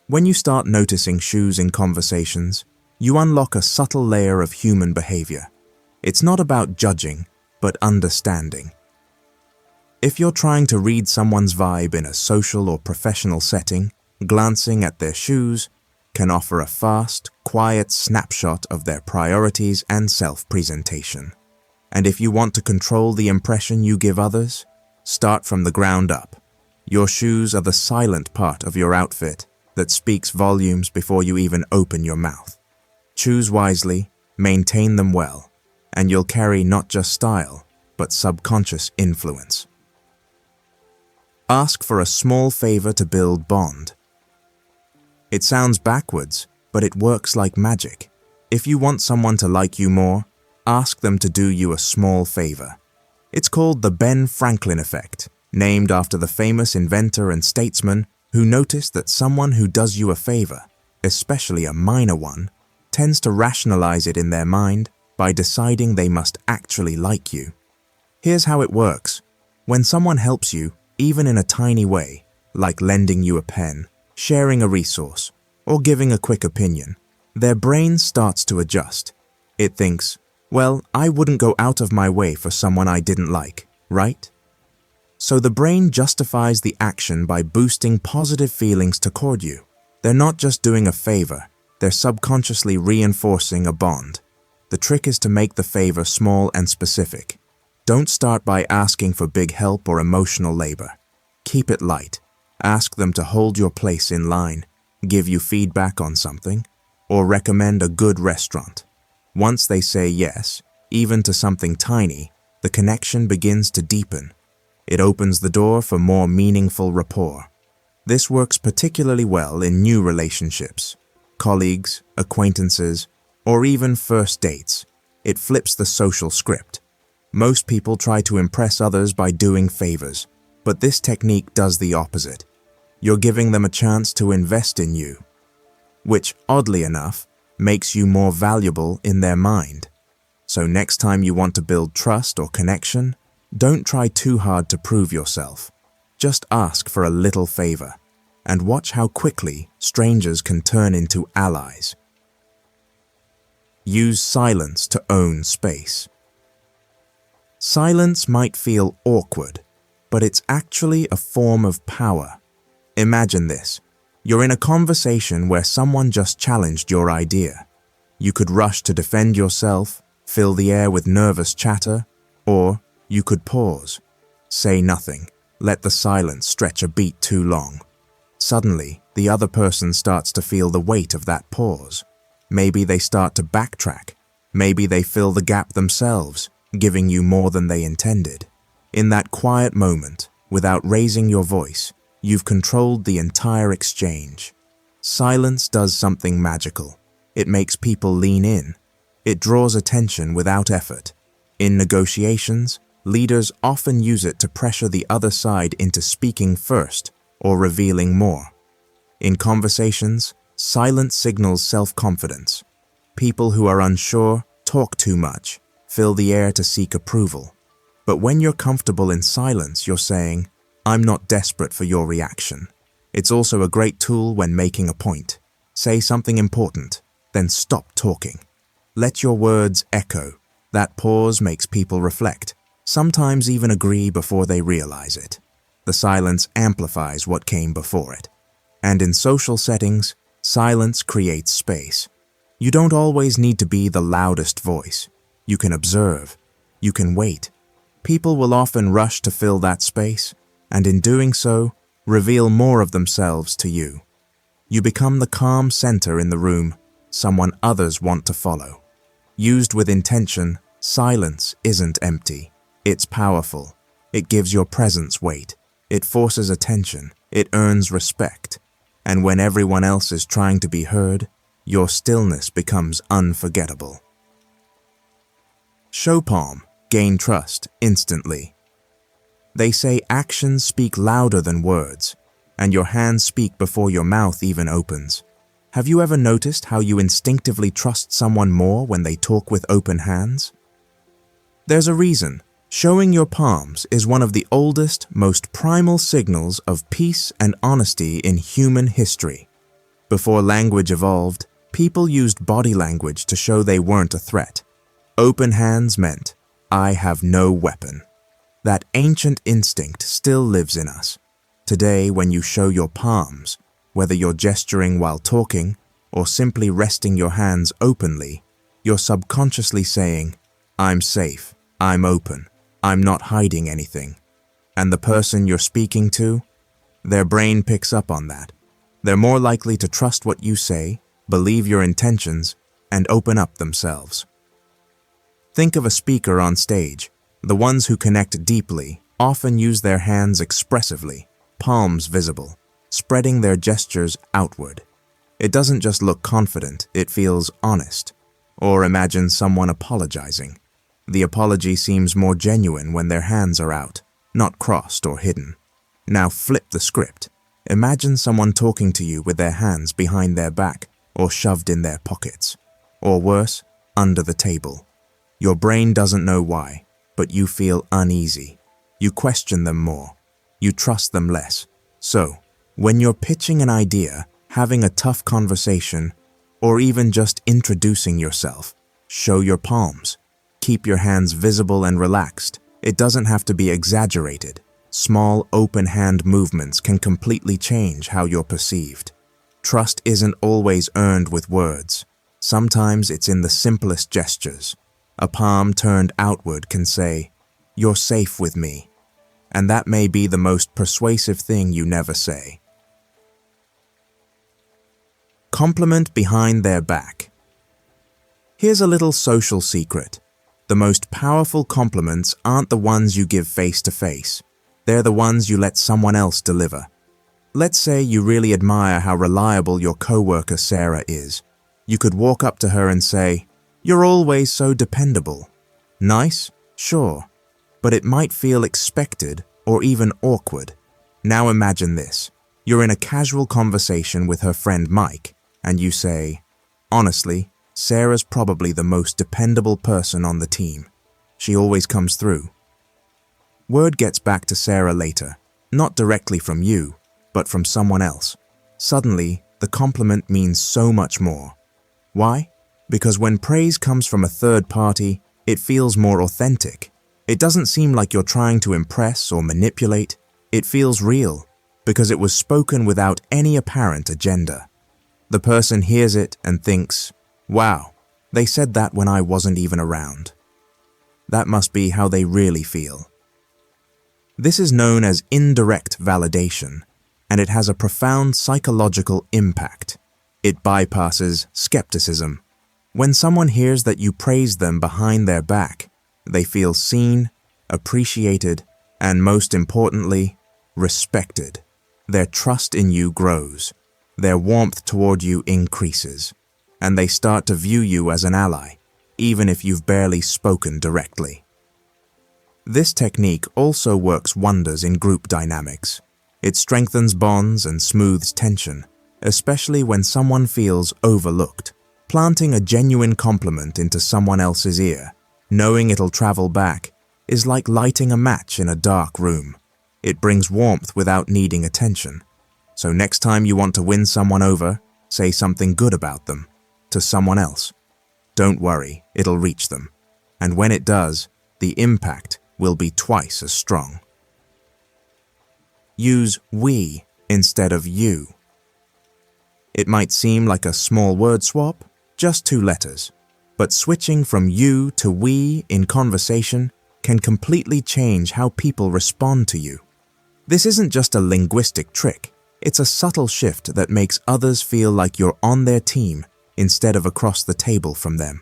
When you start noticing shoes in conversations, you unlock a subtle layer of human behavior. It's not about judging, but understanding. If you're trying to read someone's vibe in a social or professional setting, glancing at their shoes can offer a fast, quiet snapshot of their priorities and self-presentation. And if you want to control the impression you give others, start from the ground up. Your shoes are the silent part of your outfit that speaks volumes before you even open your mouth. Choose wisely, maintain them well, and you'll carry not just style, but subconscious influence. Ask for a small favor to build bond. It sounds backwards, but it works like magic. If you want someone to like you more, ask them to do you a small favor. It's called the Ben Franklin Effect, named after the famous inventor and statesman who noticed that someone who does you a favor, especially a minor one, tends to rationalize it in their mind by deciding they must actually like you. Here's how it works. When someone helps you, even in a tiny way, like lending you a pen, sharing a resource, or giving a quick opinion, their brain starts to adjust. It thinks, well, I wouldn't go out of my way for someone I didn't like, right? So the brain justifies the action by boosting positive feelings toward you. They're not just doing a favor, they're subconsciously reinforcing a bond. The trick is to make the favor small and specific. Don't start by asking for big help or emotional labor. Keep it light. Ask them to hold your place in line, give you feedback on something, or recommend a good restaurant. Once they say yes, even to something tiny, the connection begins to deepen. It opens the door for more meaningful rapport. This works particularly well in new relationships, colleagues, acquaintances, or even first dates. It flips the social script. Most people try to impress others by doing favors, but this technique does the opposite. You're giving them a chance to invest in you, which, oddly enough, makes you more valuable in their mind. So next time you want to build trust or connection, don't try too hard to prove yourself. Just ask for a little favor, and watch how quickly strangers can turn into allies. Use silence to own space. Silence might feel awkward, but it's actually a form of power. Imagine this. You're in a conversation where someone just challenged your idea. You could rush to defend yourself, fill the air with nervous chatter, or you could pause, say nothing, let the silence stretch a beat too long. Suddenly, the other person starts to feel the weight of that pause. Maybe they start to backtrack. Maybe they fill the gap themselves, giving you more than they intended. In that quiet moment, without raising your voice, you've controlled the entire exchange. Silence does something magical. It makes people lean in. It draws attention without effort. In negotiations, leaders often use it to pressure the other side into speaking first or revealing more. In conversations, silence signals self-confidence. People who are unsure talk too much, fill the air to seek approval. But when you're comfortable in silence, you're saying, I'm not desperate for your reaction. It's also a great tool when making a point. Say something important, then stop talking. Let your words echo. That pause makes people reflect, sometimes even agree before they realize it. The silence amplifies what came before it. And in social settings, silence creates space. You don't always need to be the loudest voice. You can observe. You can wait. People will often rush to fill that space, and in doing so, reveal more of themselves to you. You become the calm center in the room, someone others want to follow. Used with intention, silence isn't empty. It's powerful. It gives your presence weight. It forces attention. It earns respect. And when everyone else is trying to be heard, your stillness becomes unforgettable. Show palm, gain trust instantly. They say actions speak louder than words, and your hands speak before your mouth even opens. Have you ever noticed how you instinctively trust someone more when they talk with open hands? There's a reason. Showing your palms is one of the oldest, most primal signals of peace and honesty in human history. Before language evolved, people used body language to show they weren't a threat. Open hands meant, I have no weapon. That ancient instinct still lives in us. Today, when you show your palms, whether you're gesturing while talking or simply resting your hands openly, you're subconsciously saying, I'm safe, I'm open, I'm not hiding anything. And the person you're speaking to, their brain picks up on that. They're more likely to trust what you say, believe your intentions, and open up themselves. Think of a speaker on stage. The ones who connect deeply often use their hands expressively, palms visible, spreading their gestures outward. It doesn't just look confident, it feels honest. Or imagine someone apologizing. The apology seems more genuine when their hands are out, not crossed or hidden. Now flip the script. Imagine someone talking to you with their hands behind their back or shoved in their pockets. Or worse, under the table. Your brain doesn't know why, but you feel uneasy. You question them more. You trust them less. So, when you're pitching an idea, having a tough conversation, or even just introducing yourself, show your palms. Keep your hands visible and relaxed. It doesn't have to be exaggerated. Small, open hand movements can completely change how you're perceived. Trust isn't always earned with words. Sometimes it's in the simplest gestures. A palm turned outward can say, "You're safe with me." And that may be the most persuasive thing you never say. Compliment behind their back. Here's a little social secret. The most powerful compliments aren't the ones you give face to face. They're the ones you let someone else deliver. Let's say you really admire how reliable your coworker Sarah is. You could walk up to her and say, "You're always so dependable." Nice? Sure. But it might feel expected or even awkward. Now imagine this. You're in a casual conversation with her friend Mike, and you say, "Honestly, Sarah's probably the most dependable person on the team. She always comes through." Word gets back to Sarah later, not directly from you, but from someone else. Suddenly, the compliment means so much more. Why? Because when praise comes from a third party, it feels more authentic. It doesn't seem like you're trying to impress or manipulate. It feels real, because it was spoken without any apparent agenda. The person hears it and thinks, "Wow, they said that when I wasn't even around." That must be how they really feel. This is known as indirect validation, and it has a profound psychological impact. It bypasses skepticism. When someone hears that you praise them behind their back, they feel seen, appreciated, and most importantly, respected. Their trust in you grows. Their warmth toward you increases. And they start to view you as an ally, even if you've barely spoken directly. This technique also works wonders in group dynamics. It strengthens bonds and smooths tension, especially when someone feels overlooked. Planting a genuine compliment into someone else's ear, knowing it'll travel back, is like lighting a match in a dark room. It brings warmth without needing attention. So next time you want to win someone over, say something good about them to someone else. Don't worry, it'll reach them. And when it does, the impact will be twice as strong. Use we instead of you. It might seem like a small word swap, just 2 letters, but switching from you to we in conversation can completely change how people respond to you. This isn't just a linguistic trick, it's a subtle shift that makes others feel like you're on their team instead of across the table from them.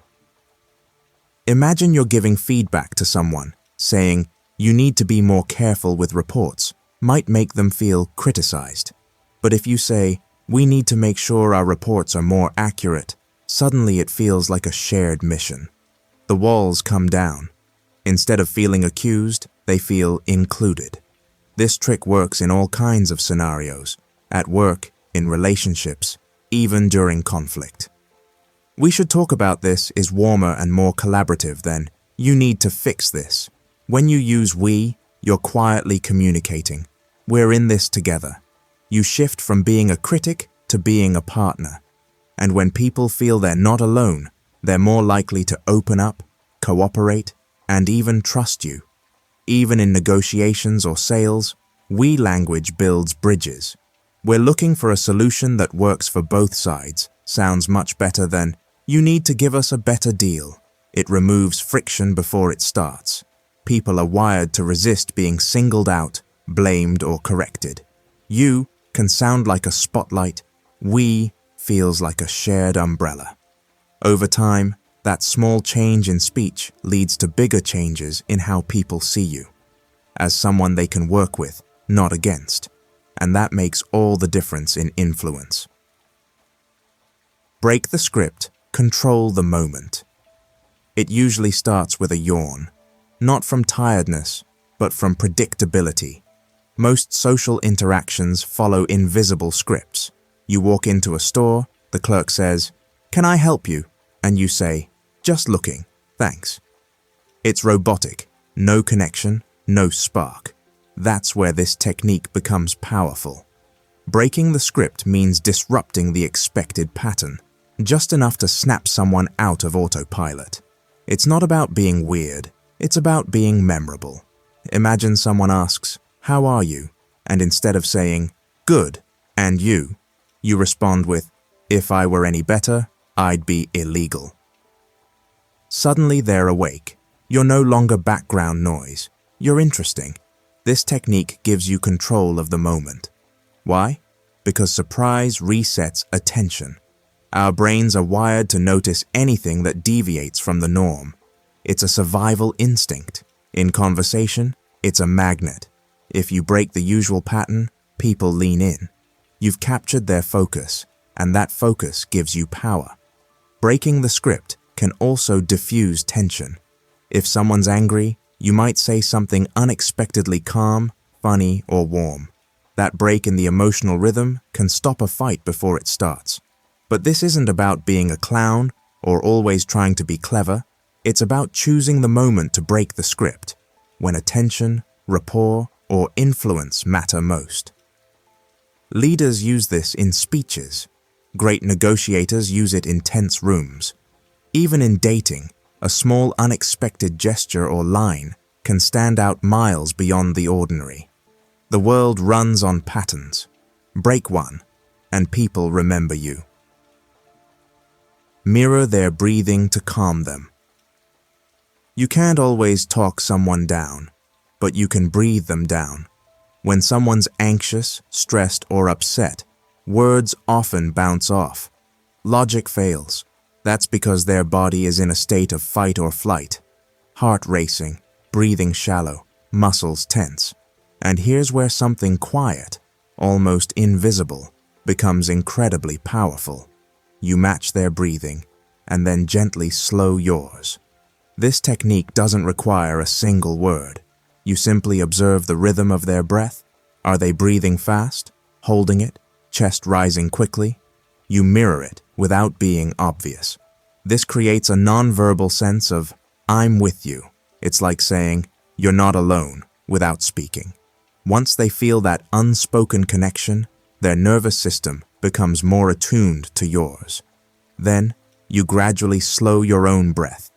Imagine you're giving feedback to someone, saying, "You need to be more careful with reports," might make them feel criticized. But if you say, "We need to make sure our reports are more accurate," suddenly it feels like a shared mission. The walls come down. Instead of feeling accused, they feel included. This trick works in all kinds of scenarios, at work, in relationships, even during conflict. "We should talk about this" is warmer and more collaborative than "you need to fix this." When you use "we," you're quietly communicating. "We're in this together." You shift from being a critic to being a partner. And when people feel they're not alone, they're more likely to open up, cooperate, and even trust you. Even in negotiations or sales, we language builds bridges. "We're looking for a solution that works for both sides" sounds much better than "you need to give us a better deal." It removes friction before it starts. People are wired to resist being singled out, blamed, or corrected. "You" can sound like a spotlight. "We" feels like a shared umbrella. Over time, that small change in speech leads to bigger changes in how people see you, as someone they can work with, not against. And that makes all the difference in influence. Break the script, control the moment. It usually starts with a yawn, not from tiredness, but from predictability. Most social interactions follow invisible scripts. You walk into a store, the clerk says, "Can I help you?" And you say, "Just looking, thanks." It's robotic, no connection, no spark. That's where this technique becomes powerful. Breaking the script means disrupting the expected pattern, just enough to snap someone out of autopilot. It's not about being weird, it's about being memorable. Imagine someone asks, "How are you?" And instead of saying, "Good, and you?" you respond with, "If I were any better, I'd be illegal." Suddenly they're awake. You're no longer background noise. You're interesting. This technique gives you control of the moment. Why? Because surprise resets attention. Our brains are wired to notice anything that deviates from the norm. It's a survival instinct. In conversation, it's a magnet. If you break the usual pattern, people lean in. You've captured their focus, and that focus gives you power. Breaking the script can also diffuse tension. If someone's angry, you might say something unexpectedly calm, funny, or warm. That break in the emotional rhythm can stop a fight before it starts. But this isn't about being a clown or always trying to be clever. It's about choosing the moment to break the script, when attention, rapport, or influence matter most. Leaders use this in speeches. Great negotiators use it in tense rooms. Even in dating, a small unexpected gesture or line can stand out miles beyond the ordinary. The world runs on patterns. Break one, and people remember you. Mirror their breathing to calm them. You can't always talk someone down, but you can breathe them down. When someone's anxious, stressed, or upset, words often bounce off. Logic fails. That's because their body is in a state of fight or flight. Heart racing, breathing shallow, muscles tense. And here's where something quiet, almost invisible, becomes incredibly powerful. You match their breathing, and then gently slow yours. This technique doesn't require a single word. You simply observe the rhythm of their breath. Are they breathing fast, holding it, chest rising quickly? You mirror it without being obvious. This creates a nonverbal sense of, "I'm with you." It's like saying, "You're not alone," without speaking. Once they feel that unspoken connection, their nervous system becomes more attuned to yours. Then, you gradually slow your own breath.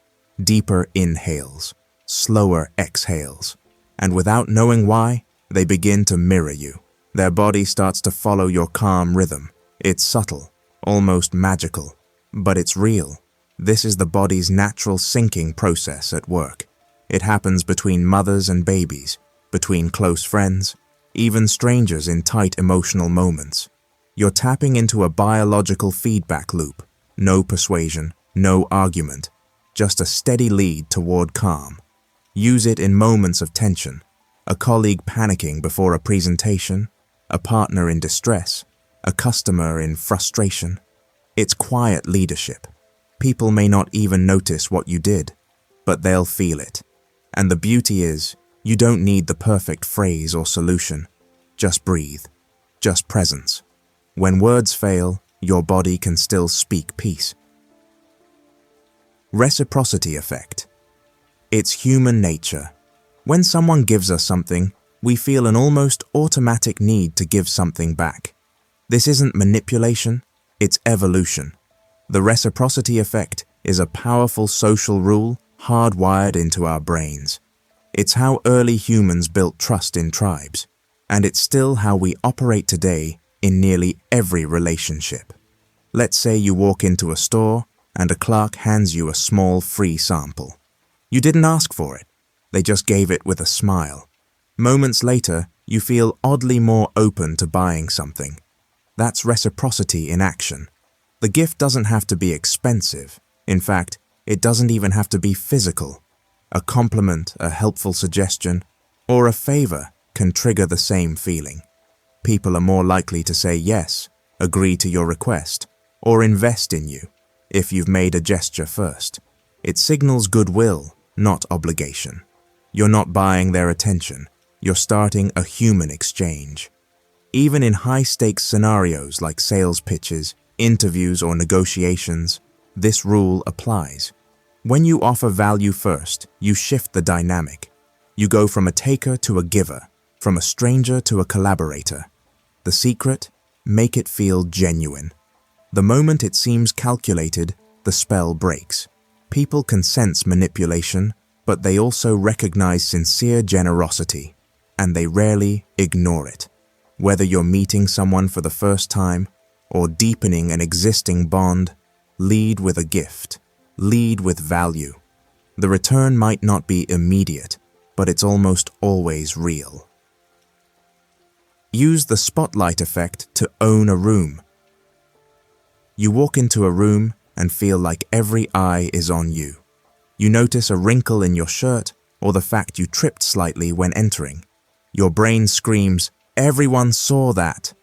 Deeper inhales, slower exhales. And without knowing why, they begin to mirror you. Their body starts to follow your calm rhythm. It's subtle, almost magical, but it's real. This is the body's natural syncing process at work. It happens between mothers and babies, between close friends, even strangers in tight emotional moments. You're tapping into a biological feedback loop. No persuasion, no argument, just a steady lead toward calm. Use it in moments of tension, a colleague panicking before a presentation, a partner in distress, a customer in frustration. It's quiet leadership. People may not even notice what you did, but they'll feel it. And the beauty is, you don't need the perfect phrase or solution. Just breathe. Just presence. When words fail, your body can still speak peace. Reciprocity effect. It's human nature. When someone gives us something, we feel an almost automatic need to give something back. This isn't manipulation, it's evolution. The reciprocity effect is a powerful social rule hardwired into our brains. It's how early humans built trust in tribes, and it's still how we operate today in nearly every relationship. Let's say you walk into a store and a clerk hands you a small free sample. You didn't ask for it, they just gave it with a smile. Moments later, you feel oddly more open to buying something. That's reciprocity in action. The gift doesn't have to be expensive. In fact, it doesn't even have to be physical. A compliment, a helpful suggestion, or a favor can trigger the same feeling. People are more likely to say yes, agree to your request, or invest in you if you've made a gesture first. It signals goodwill, not obligation. You're not buying their attention, you're starting a human exchange. Even in high-stakes scenarios like sales pitches, interviews, or negotiations, this rule applies. When you offer value first, you shift the dynamic. You go from a taker to a giver, from a stranger to a collaborator. The secret? Make it feel genuine. The moment it seems calculated, the spell breaks. People can sense manipulation, but they also recognize sincere generosity, and they rarely ignore it. Whether you're meeting someone for the first time or deepening an existing bond, lead with a gift. Lead with value. The return might not be immediate, but it's almost always real. Use the spotlight effect to own a room. You walk into a room and feel like every eye is on you. You notice a wrinkle in your shirt or the fact you tripped slightly when entering. Your brain screams, "Everyone saw that."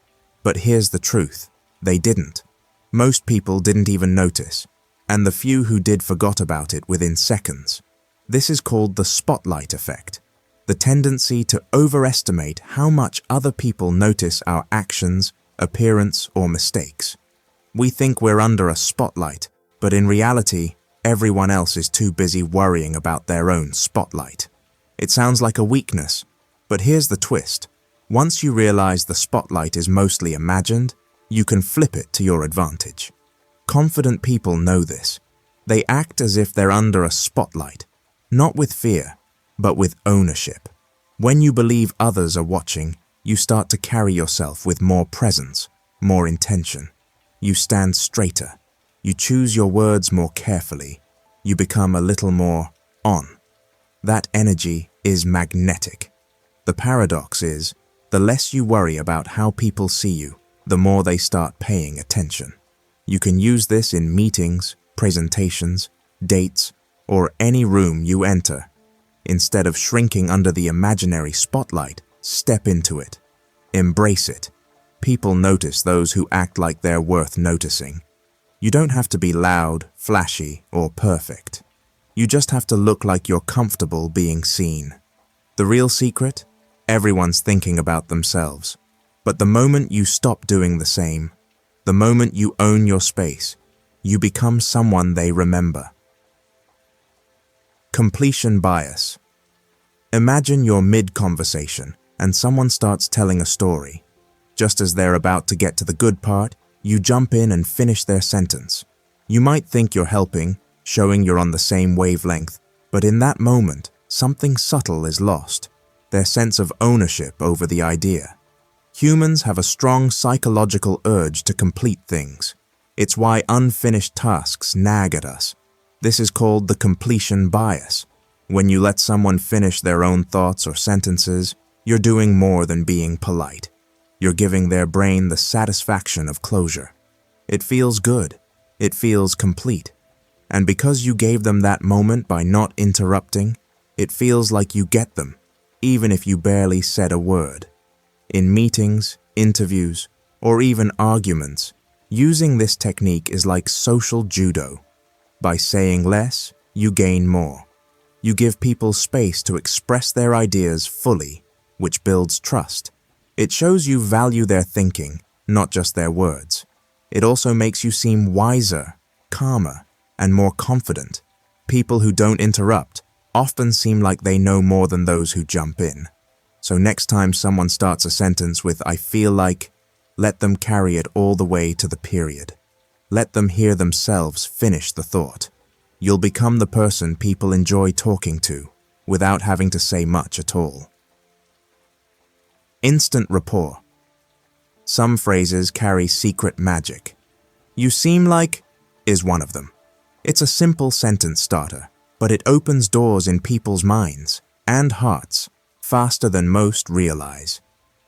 But here's the truth, they didn't. Most people didn't even notice, and the few who did forgot about it within seconds. This is called the spotlight effect, the tendency to overestimate how much other people notice our actions, appearance, or mistakes. We think we're under a spotlight, but in reality, everyone else is too busy worrying about their own spotlight. It sounds like a weakness, but here's the twist. Once you realize the spotlight is mostly imagined, you can flip it to your advantage. Confident people know this. They act as if they're under a spotlight, not with fear, but with ownership. When you believe others are watching, you start to carry yourself with more presence, more intention. You stand straighter. You choose your words more carefully. You become a little more on. That energy is magnetic. The paradox is, the less you worry about how people see you, the more they start paying attention. You can use this in meetings, presentations, dates, or any room you enter. Instead of shrinking under the imaginary spotlight, step into it. Embrace it. People notice those who act like they're worth noticing. You don't have to be loud, flashy, or perfect. You just have to look like you're comfortable being seen. The real secret? Everyone's thinking about themselves. But the moment you stop doing the same, the moment you own your space, you become someone they remember. Completion bias. Imagine you're mid-conversation and someone starts telling a story. Just as they're about to get to the good part, you jump in and finish their sentence. You might think you're helping, showing you're on the same wavelength, but in that moment, something subtle is lost, their sense of ownership over the idea. Humans have a strong psychological urge to complete things. It's why unfinished tasks nag at us. This is called the completion bias. When you let someone finish their own thoughts or sentences, you're doing more than being polite. You're giving their brain the satisfaction of closure. It feels good. It feels complete. And because you gave them that moment by not interrupting, it feels like you get them, even if you barely said a word. In meetings, interviews, or even arguments, using this technique is like social judo. By saying less, you gain more. You give people space to express their ideas fully, which builds trust. It shows you value their thinking, not just their words. It also makes you seem wiser, calmer, and more confident. People who don't interrupt often seem like they know more than those who jump in. So next time someone starts a sentence with "I feel like," let them carry it all the way to the period. Let them hear themselves finish the thought. You'll become the person people enjoy talking to without having to say much at all. Instant rapport. Some phrases carry secret magic. "You seem like" is one of them. It's a simple sentence starter, but it opens doors in people's minds and hearts faster than most realize.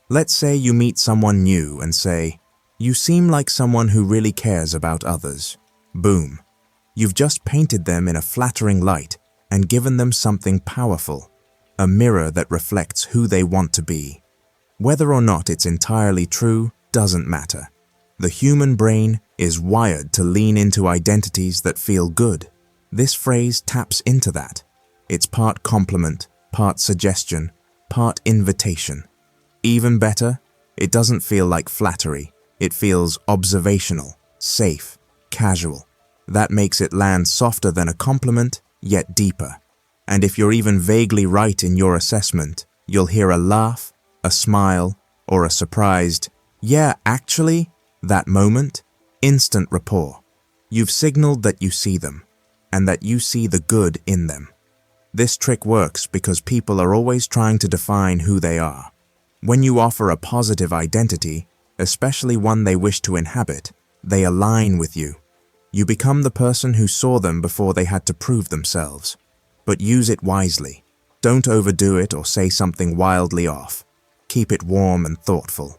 Let's say you meet someone new and say, "You seem like someone who really cares about others." Boom. You've just painted them in a flattering light and given them something powerful, a mirror that reflects who they want to be. Whether or not it's entirely true doesn't matter. The human brain is wired to lean into identities that feel good. This phrase taps into that. It's part compliment, part suggestion, part invitation. Even better, it doesn't feel like flattery. It feels observational, safe, casual. That makes it land softer than a compliment, yet deeper. And if you're even vaguely right in your assessment, you'll hear a laugh, a smile, or a surprised, "Yeah, actually," that moment. Instant rapport. You've signaled that you see them, and that you see the good in them. This trick works because people are always trying to define who they are. When you offer a positive identity, especially one they wish to inhabit, they align with you. You become the person who saw them before they had to prove themselves. But use it wisely. Don't overdo it or say something wildly off. Keep it warm and thoughtful.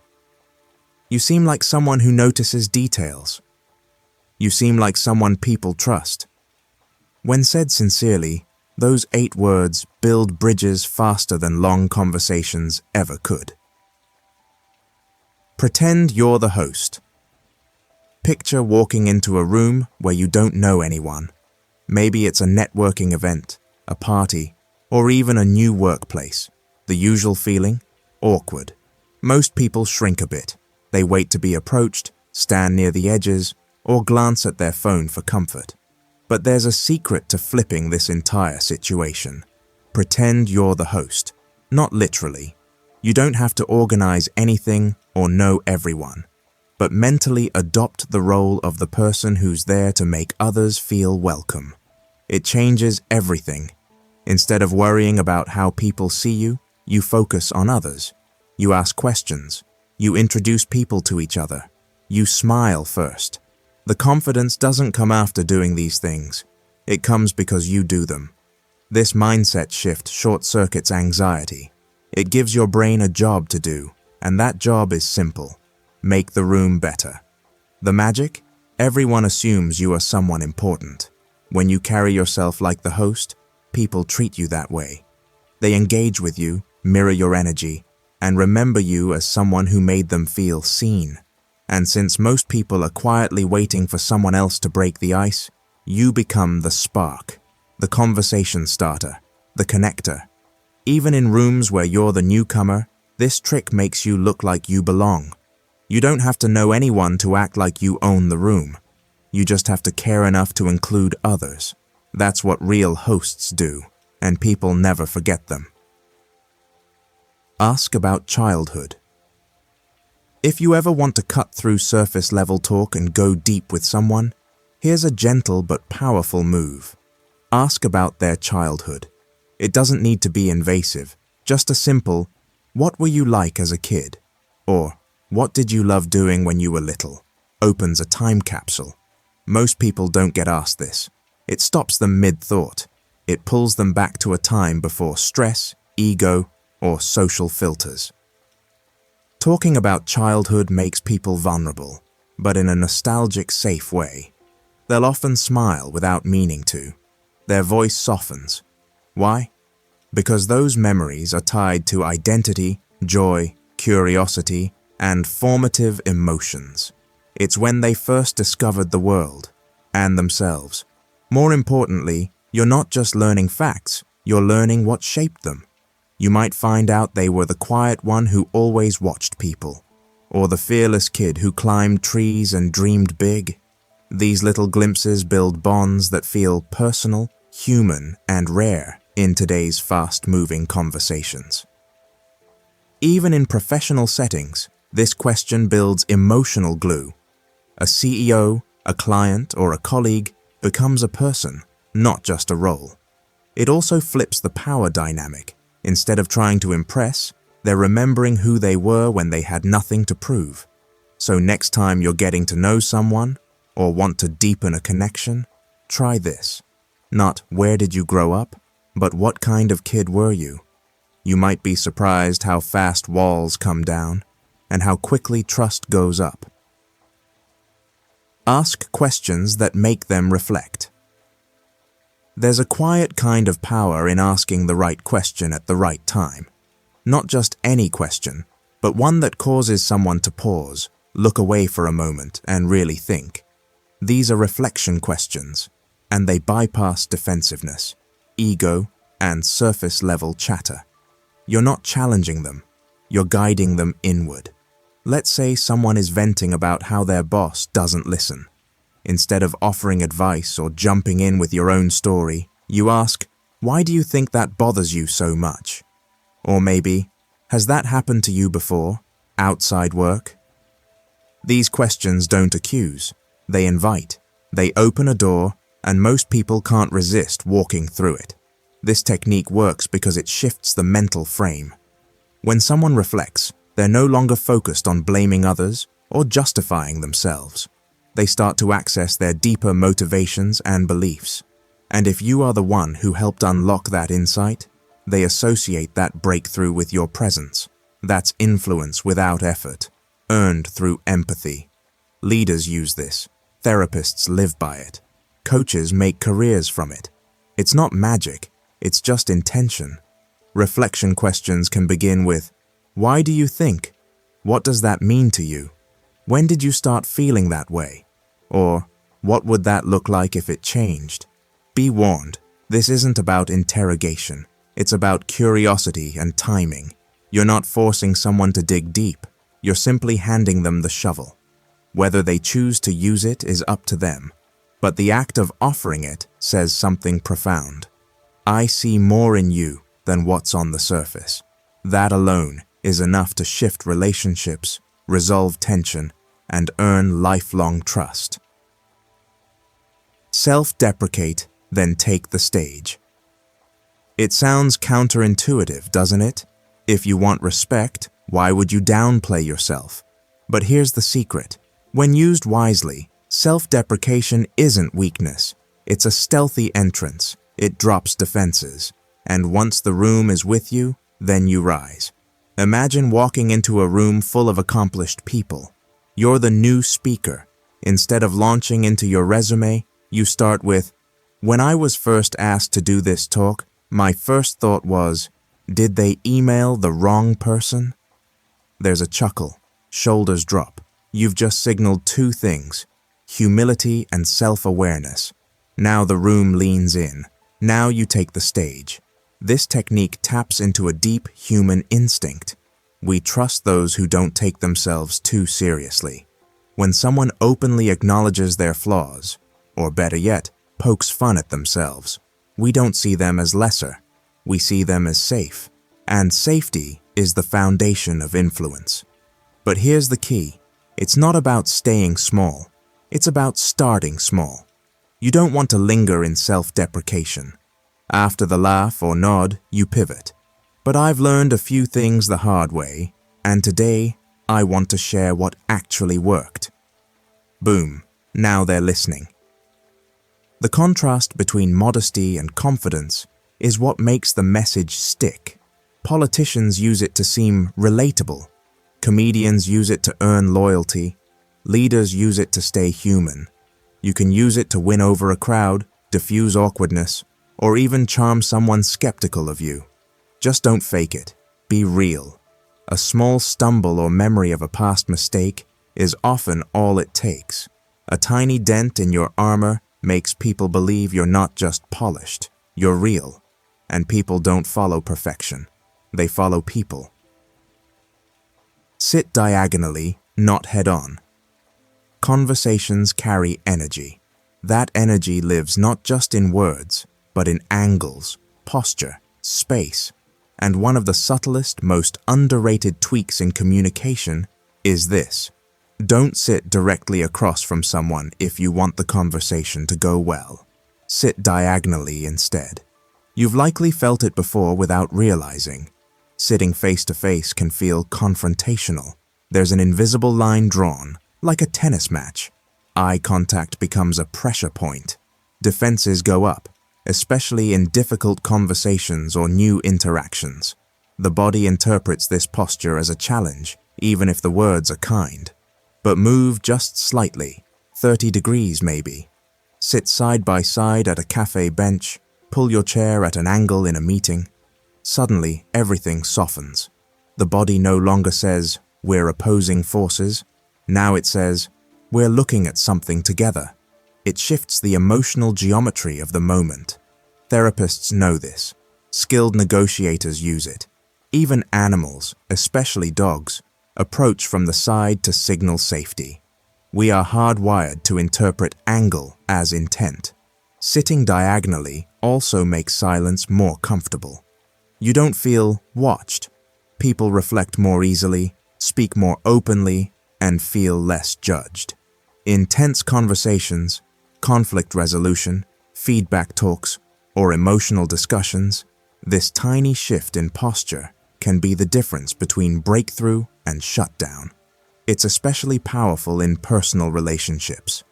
"You seem like someone who notices details." "You seem like someone people trust." When said sincerely, those 8 words build bridges faster than long conversations ever could. Pretend you're the host. Picture walking into a room where you don't know anyone. Maybe it's a networking event, a party, or even a new workplace. The usual feeling? Awkward. Most people shrink a bit. They wait to be approached, stand near the edges, or glance at their phone for comfort. But there's a secret to flipping this entire situation. Pretend you're the host. Not literally. You don't have to organize anything or know everyone, but mentally adopt the role of the person who's there to make others feel welcome. It changes everything. Instead of worrying about how people see you, you focus on others. You ask questions. You introduce people to each other. You smile first. The confidence doesn't come after doing these things. It comes because you do them. This mindset shift short-circuits anxiety. It gives your brain a job to do, and that job is simple. Make the room better. The magic? Everyone assumes you are someone important. When you carry yourself like the host, people treat you that way. They engage with you, mirror your energy, and remember you as someone who made them feel seen. And since most people are quietly waiting for someone else to break the ice, you become the spark, the conversation starter, the connector. Even in rooms where you're the newcomer, this trick makes you look like you belong. You don't have to know anyone to act like you own the room. You just have to care enough to include others. That's what real hosts do, and people never forget them. Ask about childhood. If you ever want to cut through surface-level talk and go deep with someone, here's a gentle but powerful move. Ask about their childhood. It doesn't need to be invasive, just a simple, "What were you like as a kid?" or "What did you love doing when you were little?" opens a time capsule. Most people don't get asked this. It stops them mid-thought. It pulls them back to a time before stress, ego, or social filters. Talking about childhood makes people vulnerable, but in a nostalgic, safe way. They'll often smile without meaning to. Their voice softens. Why? Because those memories are tied to identity, joy, curiosity, and formative emotions. It's when they first discovered the world and themselves. More importantly, you're not just learning facts, you're learning what shaped them. You might find out they were the quiet one who always watched people, Or the fearless kid who climbed trees and dreamed big? These little glimpses build bonds that feel personal, human, and rare in today's fast-moving conversations. Even in professional settings, this question builds emotional glue. A CEO, a client, or a colleague becomes a person, not just a role. It also flips the power dynamic. Instead of trying to impress, they're remembering who they were when they had nothing to prove. So next time you're getting to know someone or want to deepen a connection, try this. Not where did you grow up, but what kind of kid were you? You might be surprised how fast walls come down and how quickly trust goes up. Ask questions that make them reflect. There's a quiet kind of power in asking the right question at the right time. Not just any question, but one that causes someone to pause, look away for a moment, and really think. These are reflection questions, and they bypass defensiveness, ego, and surface-level chatter. You're not challenging them, you're guiding them inward. Let's say someone is venting about how their boss doesn't listen. Instead of offering advice or jumping in with your own story, you ask, "Why do you think that bothers you so much?" Or maybe, "Has that happened to you before, outside work?" These questions don't accuse, they invite. They open a door, and most people can't resist walking through it. This technique works because it shifts the mental frame. When someone reflects, they're no longer focused on blaming others or justifying themselves. They start to access their deeper motivations and beliefs. And if you are the one who helped unlock that insight, they associate that breakthrough with your presence. That's influence without effort, earned through empathy. Leaders use this. Therapists live by it. Coaches make careers from it. It's not magic, it's just intention. Reflection questions can begin with, "Why do you think? What does that mean to you? When did you start feeling that way?" Or, "What would that look like if it changed?" Be warned, this isn't about interrogation. It's about curiosity and timing. You're not forcing someone to dig deep. You're simply handing them the shovel. Whether they choose to use it is up to them. But the act of offering it says something profound. I see more in you than what's on the surface. That alone is enough to shift relationships, resolve tension, and earn lifelong trust. Self-deprecate, then take the stage. It sounds counterintuitive, doesn't it? If you want respect, why would you downplay yourself? But here's the secret. When used wisely, self-deprecation isn't weakness. It's a stealthy entrance. It drops defenses. And once the room is with you, then you rise. Imagine walking into a room full of accomplished people. You're the new speaker. Instead of launching into your resume, you start with, "When I was first asked to do this talk, my first thought was, did they email the wrong person?" There's a chuckle. Shoulders drop. You've just signaled two things, humility and self-awareness. Now the room leans in. Now you take the stage. This technique taps into a deep human instinct. We trust those who don't take themselves too seriously. When someone openly acknowledges their flaws, or better yet, pokes fun at themselves, we don't see them as lesser. We see them as safe. And safety is the foundation of influence. But here's the key. It's not about staying small. It's about starting small. You don't want to linger in self-deprecation. After the laugh or nod, you pivot. But I've learned a few things the hard way, and today I want to share what actually worked. Boom, now they're listening. The contrast between modesty and confidence is what makes the message stick. Politicians use it to seem relatable. Comedians use it to earn loyalty. Leaders use it to stay human. You can use it to win over a crowd, diffuse awkwardness, or even charm someone skeptical of you. Just don't fake it. Be real. A small stumble or memory of a past mistake is often all it takes. A tiny dent in your armor makes people believe you're not just polished, you're real. And people don't follow perfection. They follow people. Sit diagonally, not head-on. Conversations carry energy. That energy lives not just in words, but in angles, posture, space. And one of the subtlest, most underrated tweaks in communication is this. Don't sit directly across from someone if you want the conversation to go well. Sit diagonally instead. You've likely felt it before without realizing. Sitting face to face can feel confrontational. There's an invisible line drawn, like a tennis match. Eye contact becomes a pressure point. Defenses go up, especially in difficult conversations or new interactions. The body interprets this posture as a challenge, even if the words are kind. But move just slightly, 30 degrees maybe. Sit side by side at a cafe bench, pull your chair at an angle in a meeting. Suddenly, everything softens. The body no longer says, "We're opposing forces." Now it says, "We're looking at something together." It shifts the emotional geometry of the moment. Therapists know this. Skilled negotiators use it. Even animals, especially dogs, approach from the side to signal safety. We are hardwired to interpret angle as intent. Sitting diagonally also makes silence more comfortable. You don't feel watched. People reflect more easily, speak more openly, and feel less judged. In tense conversations, conflict resolution, feedback talks, or emotional discussions, this tiny shift in posture can be the difference between breakthrough and shutdown. It's especially powerful in personal relationships.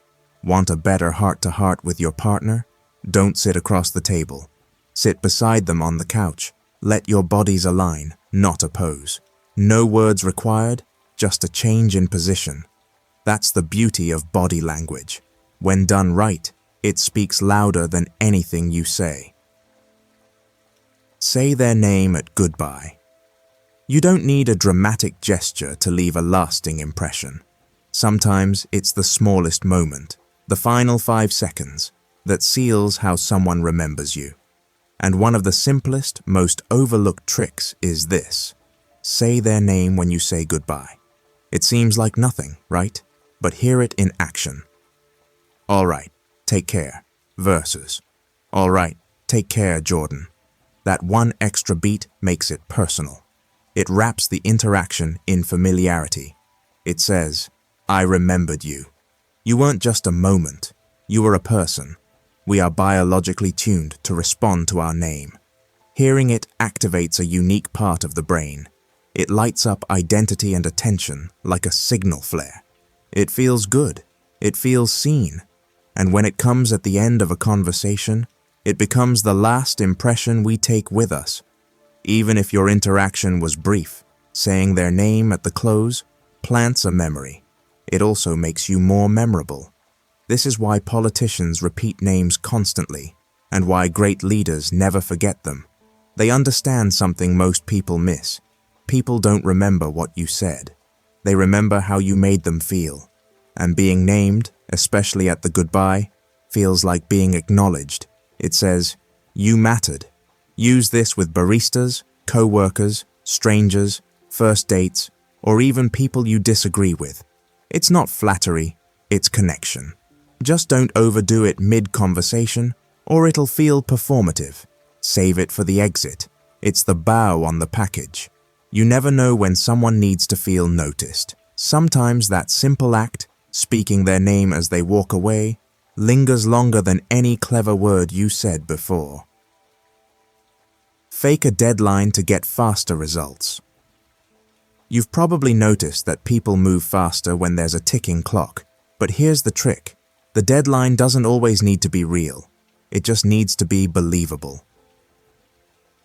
Want a better heart-to-heart with your partner? Don't sit across the table. Sit beside them on the couch. Let your bodies align, not oppose. No words required, just a change in position. That's the beauty of body language. When done right, it speaks louder than anything you say. Say their name at goodbye. You don't need a dramatic gesture to leave a lasting impression. Sometimes it's the smallest moment, the final 5 seconds, that seals how someone remembers you. And one of the simplest, most overlooked tricks is this. Say their name when you say goodbye. It seems like nothing, right? But hear it in action. All right, take care, versus. All right, take care, Jordan. That one extra beat makes it personal. It wraps the interaction in familiarity. It says, I remembered you. You weren't just a moment. You were a person. We are biologically tuned to respond to our name. Hearing it activates a unique part of the brain. It lights up identity and attention like a signal flare. It feels good. It feels seen. And when it comes at the end of a conversation, it becomes the last impression we take with us. Even if your interaction was brief, saying their name at the close plants a memory. It also makes you more memorable. This is why politicians repeat names constantly, and why great leaders never forget them. They understand something most people miss. People don't remember what you said. They remember how you made them feel. And being named, especially at the goodbye, feels like being acknowledged. It says, you mattered. Use this with baristas, co-workers, strangers, first dates, or even people you disagree with. It's not flattery, it's connection. Just don't overdo it mid-conversation, or it'll feel performative. Save it for the exit. It's the bow on the package. You never know when someone needs to feel noticed. Sometimes that simple act, speaking their name as they walk away, lingers longer than any clever word you said before. Fake a deadline to get faster results. You've probably noticed that people move faster when there's a ticking clock. But here's the trick. The deadline doesn't always need to be real. It just needs to be believable.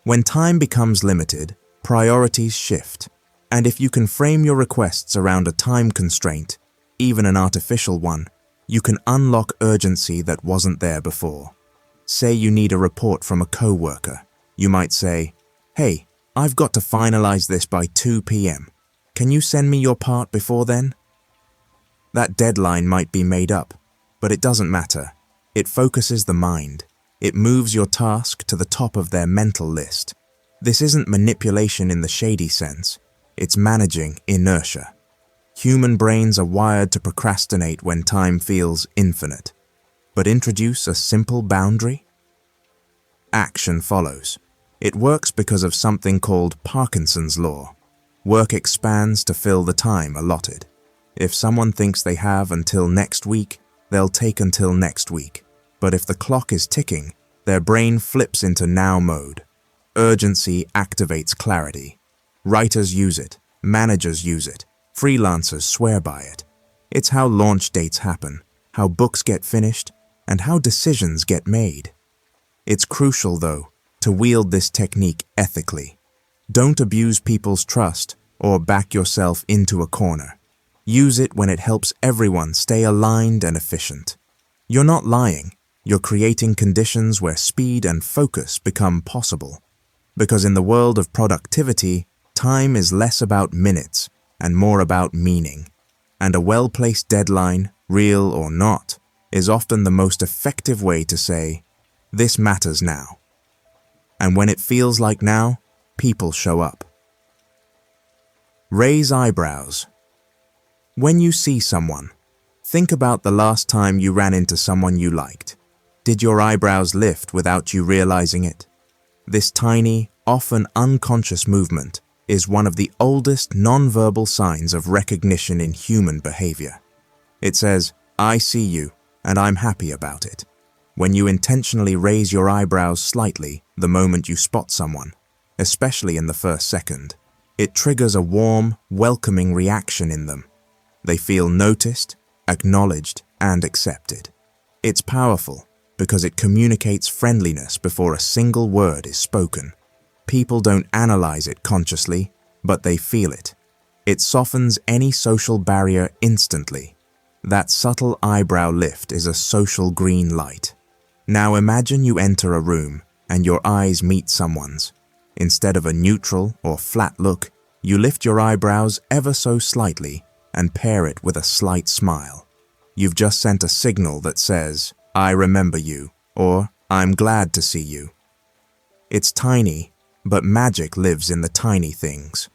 When time becomes limited, priorities shift. And if you can frame your requests around a time constraint, even an artificial one, you can unlock urgency that wasn't there before. Say you need a report from a co-worker. You might say, hey, I've got to finalize this by 2 p.m. Can you send me your part before then? That deadline might be made up, but it doesn't matter. It focuses the mind. It moves your task to the top of their mental list. This isn't manipulation in the shady sense. It's managing inertia. Human brains are wired to procrastinate when time feels infinite. But introduce a simple boundary? Action follows. It works because of something called Parkinson's law. Work expands to fill the time allotted. If someone thinks they have until next week, they'll take until next week. But if the clock is ticking, their brain flips into now mode. Urgency activates clarity. Writers use it, managers use it, freelancers swear by it. It's how launch dates happen, how books get finished, and how decisions get made. It's crucial, though, to wield this technique ethically. Don't abuse people's trust or back yourself into a corner. Use it when it helps everyone stay aligned and efficient. You're not lying. You're creating conditions where speed and focus become possible. Because in the world of productivity, time is less about minutes and more about meaning. And a well-placed deadline, real or not, is often the most effective way to say, "This matters now." And when it feels like now, people show up. Raise eyebrows. When you see someone, think about the last time you ran into someone you liked. Did your eyebrows lift without you realizing it? This tiny, often unconscious movement is one of the oldest non-verbal signs of recognition in human behavior. It says, "I see you, and I'm happy about it." When you intentionally raise your eyebrows slightly the moment you spot someone, especially in the first second, it triggers a warm, welcoming reaction in them. They feel noticed, acknowledged, and accepted. It's powerful because it communicates friendliness before a single word is spoken. People don't analyze it consciously, but they feel it. It softens any social barrier instantly. That subtle eyebrow lift is a social green light. Now imagine you enter a room and your eyes meet someone's. Instead of a neutral or flat look, you lift your eyebrows ever so slightly and pair it with a slight smile. You've just sent a signal that says, "I remember you," or "I'm glad to see you." It's tiny, but magic lives in the tiny things.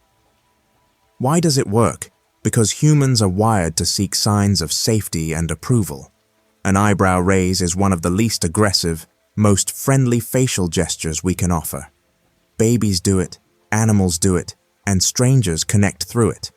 Why does it work? Because humans are wired to seek signs of safety and approval. An eyebrow raise is one of the least aggressive, most friendly facial gestures we can offer. Babies do it, animals do it, and strangers connect through it.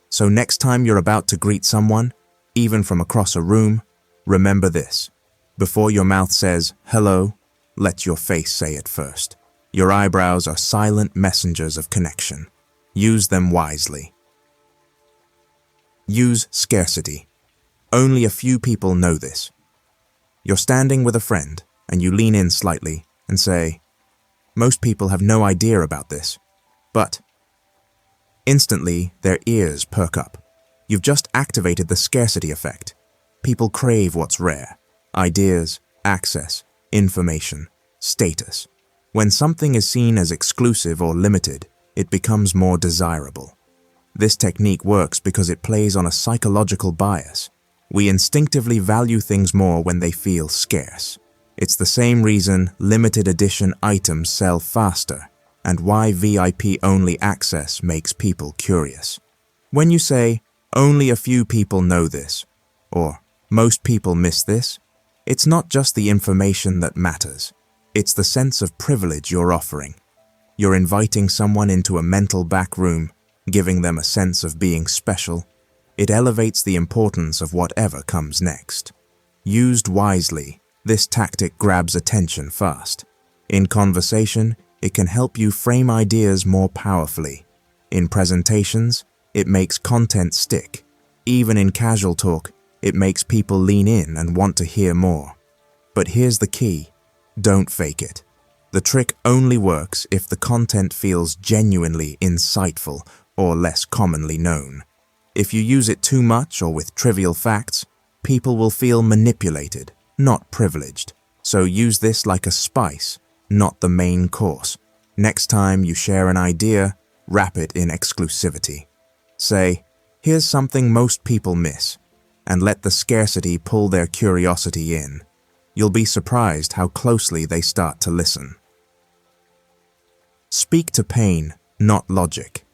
So next time you're about to greet someone, even from across a room, remember this. Before your mouth says, "Hello," let your face say it first. Your eyebrows are silent messengers of connection. Use them wisely. Use scarcity. Only a few people know this. You're standing with a friend, and you lean in slightly and say, "Most people have no idea about this, but..." Instantly, their ears perk up. You've just activated the scarcity effect. People crave what's rare. Ideas, access, information, status. When something is seen as exclusive or limited, it becomes more desirable. This technique works because it plays on a psychological bias. We instinctively value things more when they feel scarce. It's the same reason limited edition items sell faster, and why VIP-only access makes people curious. When you say, "Only a few people know this," or "Most people miss this," it's not just the information that matters. It's the sense of privilege you're offering. You're inviting someone into a mental back room, giving them a sense of being special. It elevates the importance of whatever comes next. Used wisely, this tactic grabs attention fast. In conversation, it can help you frame ideas more powerfully. In presentations, it makes content stick. Even in casual talk, it makes people lean in and want to hear more. But here's the key: don't fake it. The trick only works if the content feels genuinely insightful or less commonly known. If you use it too much or with trivial facts, people will feel manipulated, not privileged. So use this like a spice, not the main course. Next time you share an idea, wrap it in exclusivity. Say, "Here's something most people miss," and let the scarcity pull their curiosity in. You'll be surprised how closely they start to listen. Speak to pain, not logic.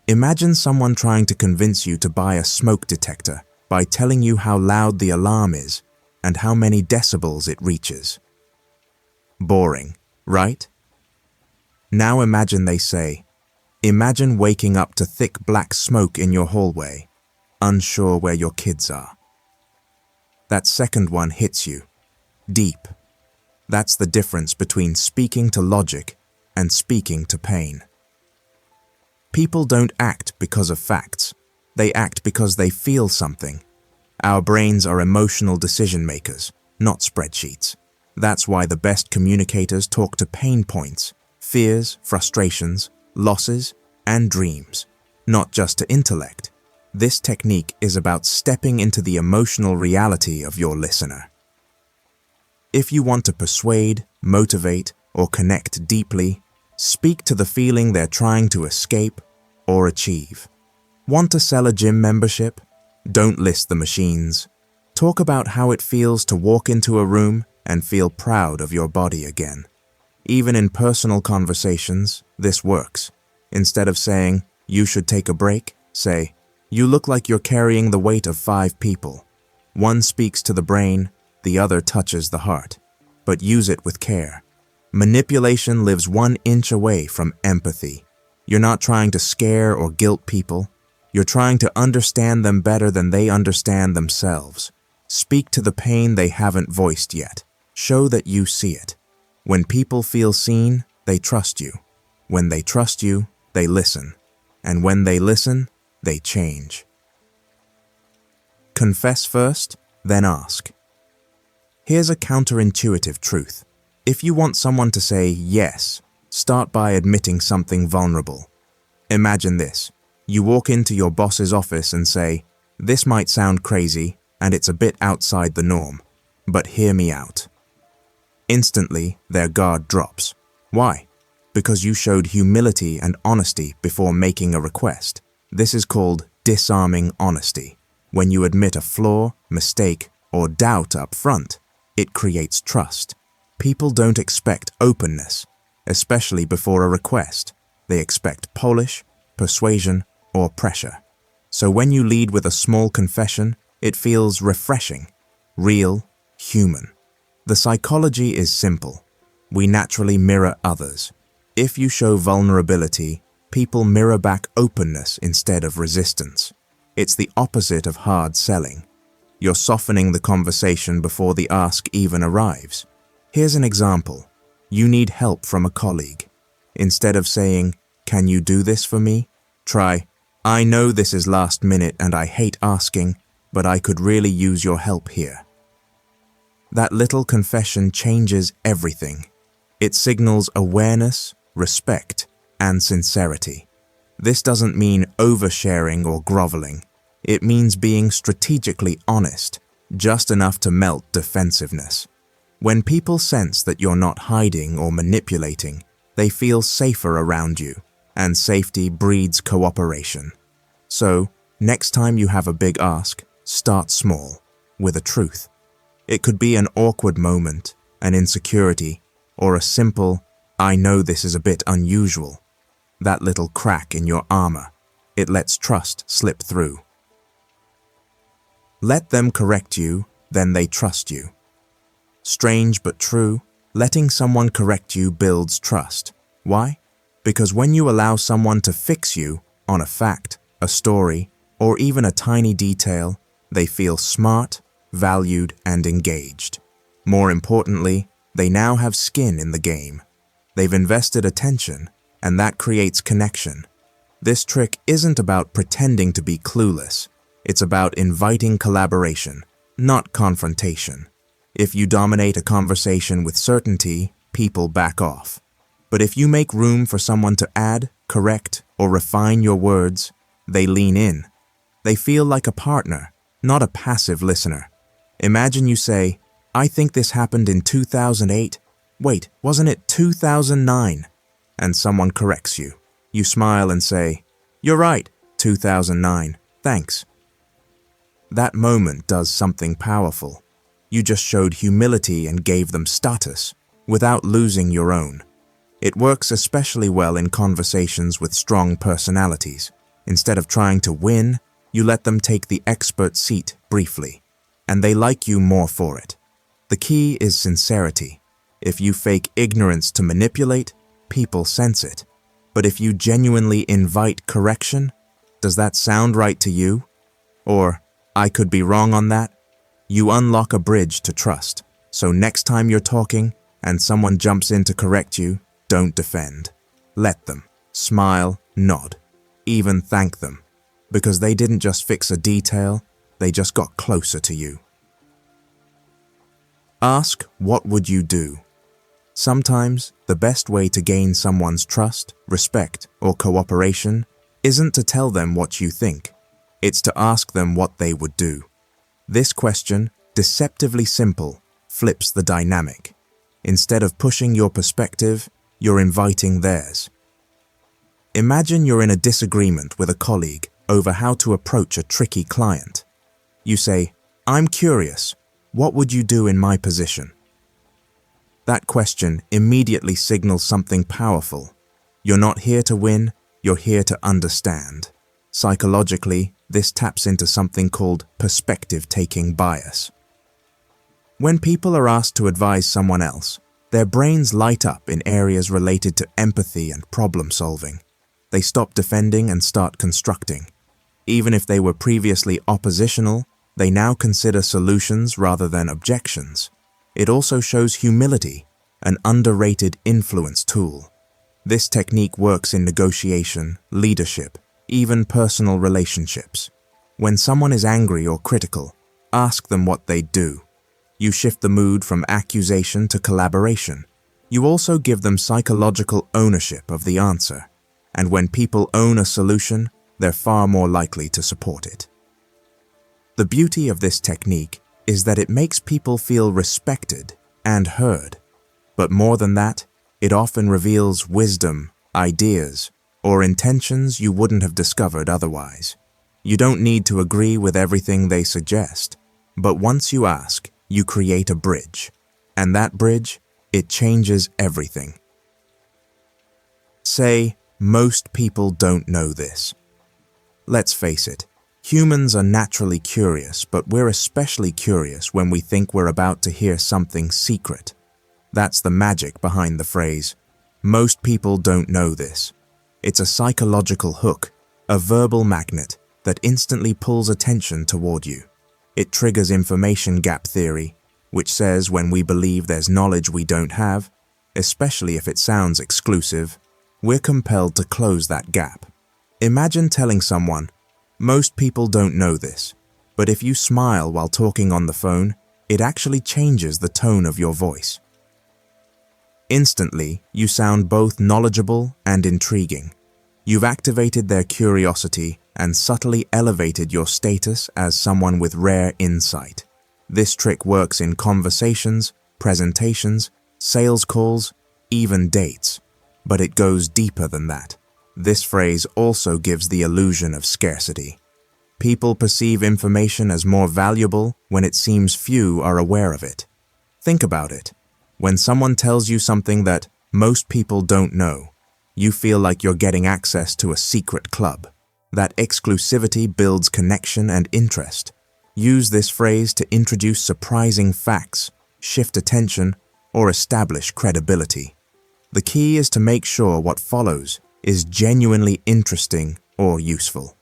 Imagine someone trying to convince you to buy a smoke detector by telling you how loud the alarm is and how many decibels it reaches. Boring, right? Now imagine they say, imagine waking up to thick black smoke in your hallway, unsure where your kids are. That second one hits you, deep. That's the difference between speaking to logic and speaking to pain. People don't act because of facts. They act because they feel something. Our brains are emotional decision makers, not spreadsheets. That's why the best communicators talk to pain points, fears, frustrations, losses, and dreams, not just to intellect. This technique is about stepping into the emotional reality of your listener. If you want to persuade, motivate, or connect deeply, speak to the feeling they're trying to escape or achieve. Want to sell a gym membership? Don't list the machines. Talk about how it feels to walk into a room and feel proud of your body again. Even in personal conversations, this works. Instead of saying, "You should take a break," say, "You look like you're carrying the weight of 5 people." One speaks to the brain, the other touches the heart. But use it with care. Manipulation lives 1 inch away from empathy. You're not trying to scare or guilt people. You're trying to understand them better than they understand themselves. Speak to the pain they haven't voiced yet. Show that you see it. When people feel seen, they trust you. When they trust you, they listen. And when they listen, they change. Confess first, then ask. Here's a counterintuitive truth. If you want someone to say yes, start by admitting something vulnerable. Imagine this. You walk into your boss's office and say, "This might sound crazy, and it's a bit outside the norm, but hear me out." Instantly, their guard drops. Why? Because you showed humility and honesty before making a request. This is called disarming honesty. When you admit a flaw, mistake, or doubt up front, it creates trust. People don't expect openness, especially before a request. They expect polish, persuasion, or pressure. So when you lead with a small confession, it feels refreshing, real, human. The psychology is simple. We naturally mirror others. If you show vulnerability, people mirror back openness instead of resistance. It's the opposite of hard selling. You're softening the conversation before the ask even arrives. Here's an example. You need help from a colleague. Instead of saying, "Can you do this for me?" Try, "I know this is last minute and I hate asking, but I could really use your help here." That little confession changes everything. It signals awareness, respect, and sincerity. This doesn't mean oversharing or groveling. It means being strategically honest, just enough to melt defensiveness. When people sense that you're not hiding or manipulating, they feel safer around you, and safety breeds cooperation. So, next time you have a big ask, start small, with a truth. It could be an awkward moment, an insecurity, or a simple, "I know this is a bit unusual." That little crack in your armor, it lets trust slip through. Let them correct you, then they trust you. Strange but true, letting someone correct you builds trust. Why? Because when you allow someone to fix you on a fact, a story, or even a tiny detail, they feel smart, valued, and engaged. More importantly, they now have skin in the game. They've invested attention, and that creates connection. This trick isn't about pretending to be clueless. It's about inviting collaboration, not confrontation. If you dominate a conversation with certainty, people back off. But if you make room for someone to add, correct, or refine your words, they lean in. They feel like a partner, not a passive listener. Imagine you say, "I think this happened in 2008. Wait, wasn't it 2009? And someone corrects you. You smile and say, "You're right, 2009. Thanks." That moment does something powerful. You just showed humility and gave them status, without losing your own. It works especially well in conversations with strong personalities. Instead of trying to win, you let them take the expert seat briefly, and they like you more for it. The key is sincerity. If you fake ignorance to manipulate, people sense it. But if you genuinely invite correction, does that sound right to you? Or, I could be wrong on that? You unlock a bridge to trust. So next time you're talking and someone jumps in to correct you, don't defend. Let them. Smile, nod, even thank them. Because they didn't just fix a detail, they just got closer to you. Ask, what would you do? Sometimes, the best way to gain someone's trust, respect, or cooperation isn't to tell them what you think. It's to ask them what they would do. This question, deceptively simple, flips the dynamic. Instead of pushing your perspective, you're inviting theirs. Imagine you're in a disagreement with a colleague over how to approach a tricky client. You say, "I'm curious, what would you do in my position?" That question immediately signals something powerful. You're not here to win, you're here to understand. Psychologically, this taps into something called perspective-taking bias. When people are asked to advise someone else, their brains light up in areas related to empathy and problem-solving. They stop defending and start constructing. Even if they were previously oppositional, they now consider solutions rather than objections. It also shows humility, an underrated influence tool. This technique works in negotiation, leadership, even personal relationships. When someone is angry or critical, ask them what they'd do. You shift the mood from accusation to collaboration. You also give them psychological ownership of the answer. And when people own a solution, they're far more likely to support it. The beauty of this technique is that it makes people feel respected and heard. But more than that, it often reveals wisdom, ideas, or intentions you wouldn't have discovered otherwise. You don't need to agree with everything they suggest, but once you ask, you create a bridge. And that bridge, it changes everything. Say, most people don't know this. Let's face it, humans are naturally curious, but we're especially curious when we think we're about to hear something secret. That's the magic behind the phrase, most people don't know this. It's a psychological hook, a verbal magnet that instantly pulls attention toward you. It triggers information gap theory, which says when we believe there's knowledge we don't have, especially if it sounds exclusive, we're compelled to close that gap. Imagine telling someone, most people don't know this, but if you smile while talking on the phone, it actually changes the tone of your voice. Instantly, you sound both knowledgeable and intriguing. You've activated their curiosity and subtly elevated your status as someone with rare insight. This trick works in conversations, presentations, sales calls, even dates. But it goes deeper than that. This phrase also gives the illusion of scarcity. People perceive information as more valuable when it seems few are aware of it. Think about it. When someone tells you something that most people don't know, you feel like you're getting access to a secret club. That exclusivity builds connection and interest. Use this phrase to introduce surprising facts, shift attention, or establish credibility. The key is to make sure what follows is genuinely interesting or useful.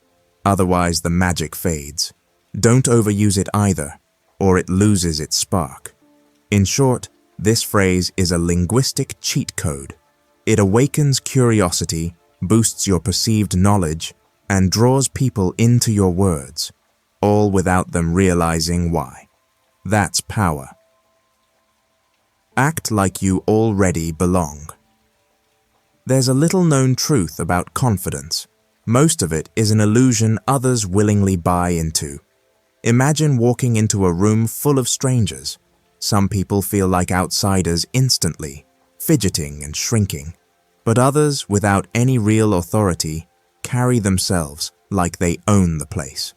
Otherwise, the magic fades. Don't overuse it either, or it loses its spark. In short, this phrase is a linguistic cheat code. It awakens curiosity, boosts your perceived knowledge, and draws people into your words, all without them realizing why. That's power. Act like you already belong. There's a little-known truth about confidence. Most of it is an illusion others willingly buy into. Imagine walking into a room full of strangers. Some people feel like outsiders instantly, fidgeting and shrinking. But others, without any real authority, carry themselves like they own the place.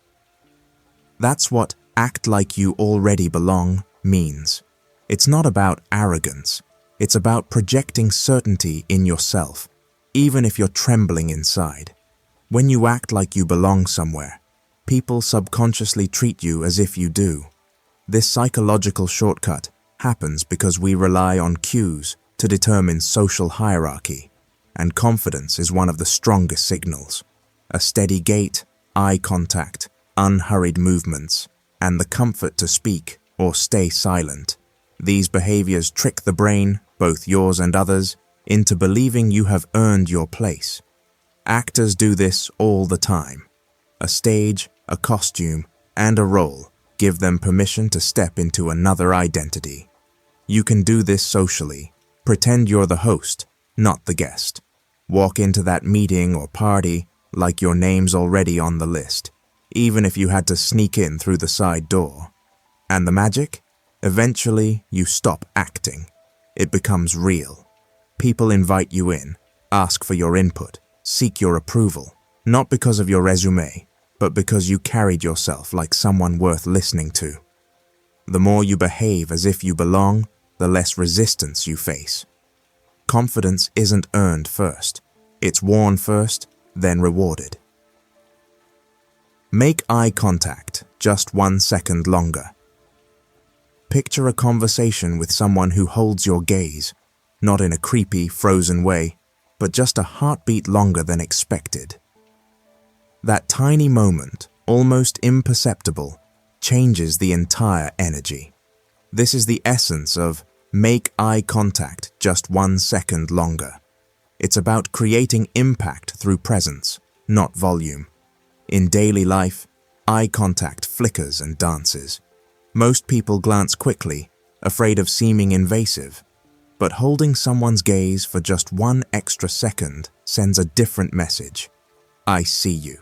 That's what act like you already belong means. It's not about arrogance. It's about projecting certainty in yourself, even if you're trembling inside. When you act like you belong somewhere, people subconsciously treat you as if you do. This psychological shortcut happens because we rely on cues to determine social hierarchy, and confidence is one of the strongest signals. A steady gait, eye contact, unhurried movements, and the comfort to speak or stay silent. These behaviors trick the brain, both yours and others, into believing you have earned your place. Actors do this all the time. A stage, a costume, and a role give them permission to step into another identity. You can do this socially. Pretend you're the host, not the guest. Walk into that meeting or party like your name's already on the list, even if you had to sneak in through the side door. And the magic? Eventually, you stop acting. It becomes real. People invite you in, ask for your input, seek your approval, not because of your resume, but because you carried yourself like someone worth listening to. The more you behave as if you belong, the less resistance you face. Confidence isn't earned first. It's worn first, then rewarded. Make eye contact just 1 second longer. Picture a conversation with someone who holds your gaze, not in a creepy, frozen way, but just a heartbeat longer than expected. That tiny moment, almost imperceptible, changes the entire energy. This is the essence of make eye contact just 1 second longer. It's about creating impact through presence, not volume. In daily life, eye contact flickers and dances. Most people glance quickly, afraid of seeming invasive. But holding someone's gaze for just 1 extra second sends a different message. I see you.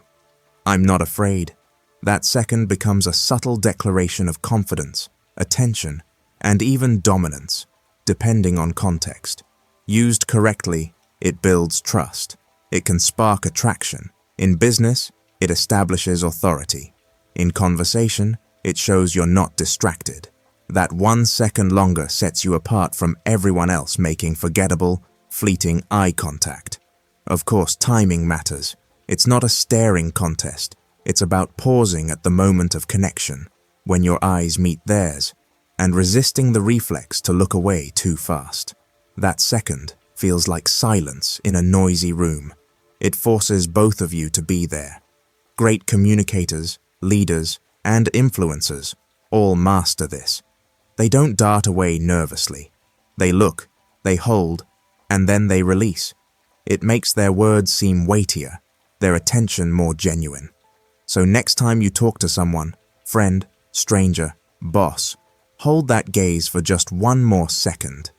I'm not afraid. That second becomes a subtle declaration of confidence, attention, and even dominance, depending on context. Used correctly, it builds trust. It can spark attraction. In business, it establishes authority. In conversation, it shows you're not distracted. That 1 second longer sets you apart from everyone else making forgettable, fleeting eye contact. Of course, timing matters. It's not a staring contest. It's about pausing at the moment of connection, when your eyes meet theirs, and resisting the reflex to look away too fast. That second feels like silence in a noisy room. It forces both of you to be there. Great communicators, leaders, and influencers all master this. They don't dart away nervously. They look, they hold, and then they release. It makes their words seem weightier, their attention more genuine. So next time you talk to someone, friend, stranger, boss, hold that gaze for just 1 more second.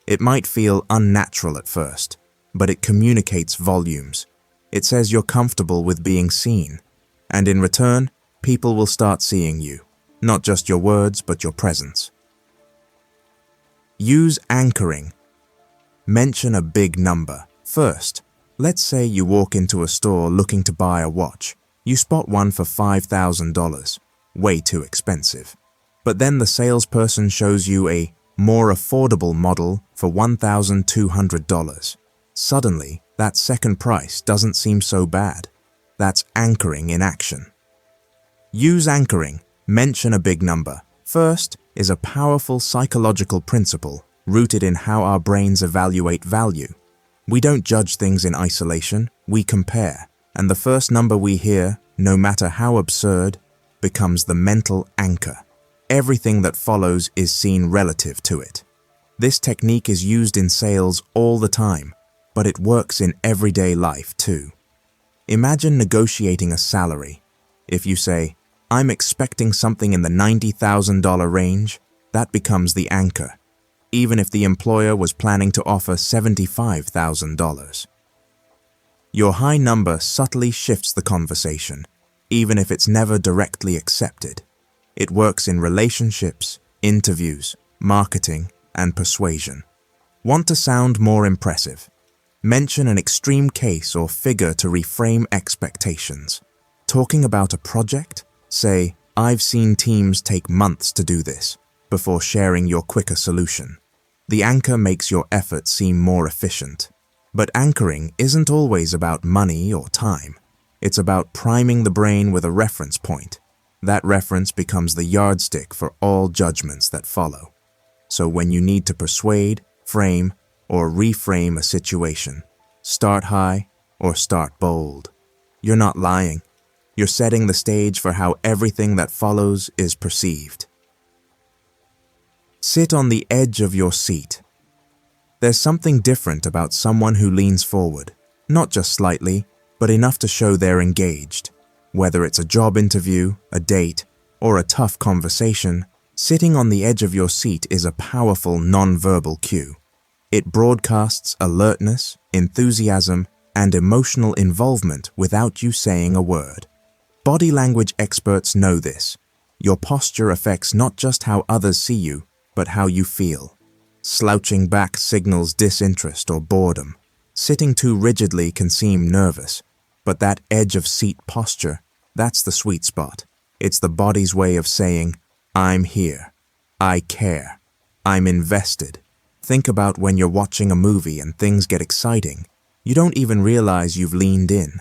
It might feel unnatural at first, but it communicates volumes. It says you're comfortable with being seen, and in return, people will start seeing you, not just your words, but your presence. Use anchoring. Mention a big number. First, let's say you walk into a store looking to buy a watch. You spot one for $5,000, way too expensive. But then the salesperson shows you a more affordable model for $1,200. Suddenly, that second price doesn't seem so bad. That's anchoring in action. Use anchoring. Mention a big number. First is a powerful psychological principle rooted in how our brains evaluate value. We don't judge things in isolation, we compare, and the first number we hear, no matter how absurd, becomes the mental anchor. Everything that follows is seen relative to it. This technique is used in sales all the time, but it works in everyday life too. Imagine negotiating a salary. If you say, I'm expecting something in the $90,000 range, that becomes the anchor, even if the employer was planning to offer $75,000. Your high number subtly shifts the conversation, even if it's never directly accepted. It works in relationships, interviews, marketing, and persuasion. Want to sound more impressive? Mention an extreme case or figure to reframe expectations. Talking about a project? Say, I've seen teams take months to do this, before sharing your quicker solution. The anchor makes your effort seem more efficient. But anchoring isn't always about money or time. It's about priming the brain with a reference point. That reference becomes the yardstick for all judgments that follow. So when you need to persuade, frame, or reframe a situation, start high or start bold. You're not lying. You're setting the stage for how everything that follows is perceived. Sit on the edge of your seat. There's something different about someone who leans forward, not just slightly, but enough to show they're engaged. Whether it's a job interview, a date, or a tough conversation, sitting on the edge of your seat is a powerful non-verbal cue. It broadcasts alertness, enthusiasm, and emotional involvement without you saying a word. Body language experts know this. Your posture affects not just how others see you, but how you feel. Slouching back signals disinterest or boredom. Sitting too rigidly can seem nervous, but that edge of seat posture, that's the sweet spot. It's the body's way of saying, I'm here, I care, I'm invested. Think about when you're watching a movie and things get exciting. You don't even realize you've leaned in.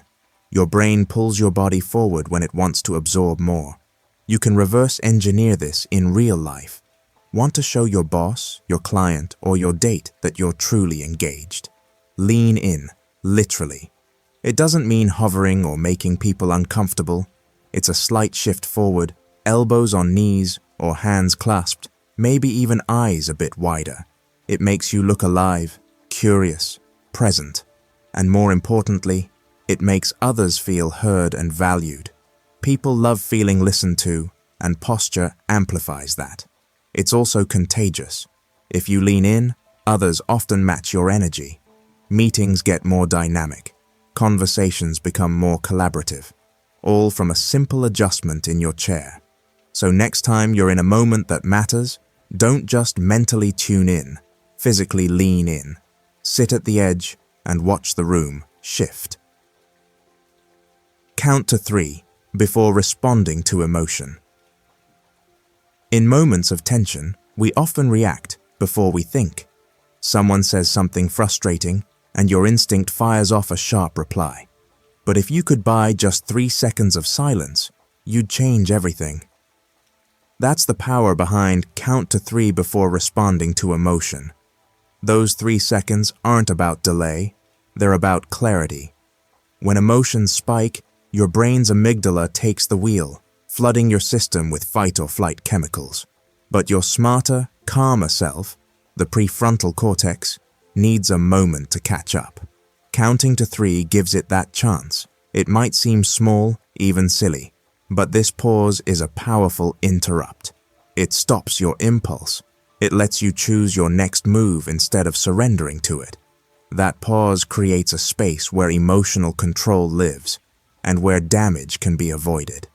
Your brain pulls your body forward when it wants to absorb more. You can reverse engineer this in real life. Want to show your boss, your client, or your date that you're truly engaged? Lean in, literally. It doesn't mean hovering or making people uncomfortable. It's a slight shift forward, elbows on knees or hands clasped, maybe even eyes a bit wider. It makes you look alive, curious, present, and more importantly, it makes others feel heard and valued. People love feeling listened to, and posture amplifies that. It's also contagious. If you lean in, others often match your energy. Meetings get more dynamic. Conversations become more collaborative, all from a simple adjustment in your chair. So next time you're in a moment that matters, don't just mentally tune in, physically lean in. Sit at the edge and watch the room shift. Count to 3 before responding to emotion. In moments of tension, we often react before we think. Someone says something frustrating, and your instinct fires off a sharp reply. But if you could buy just 3 seconds of silence, you'd change everything. That's the power behind count to 3 before responding to emotion. Those 3 seconds aren't about delay, they're about clarity. When emotions spike, your brain's amygdala takes the wheel, flooding your system with fight or flight chemicals. But your smarter, calmer self, the prefrontal cortex, needs a moment to catch up. Counting to 3 gives it that chance. It might seem small, even silly, but this pause is a powerful interrupt. It stops your impulse. It lets you choose your next move instead of surrendering to it. That pause creates a space where emotional control lives and where damage can be avoided.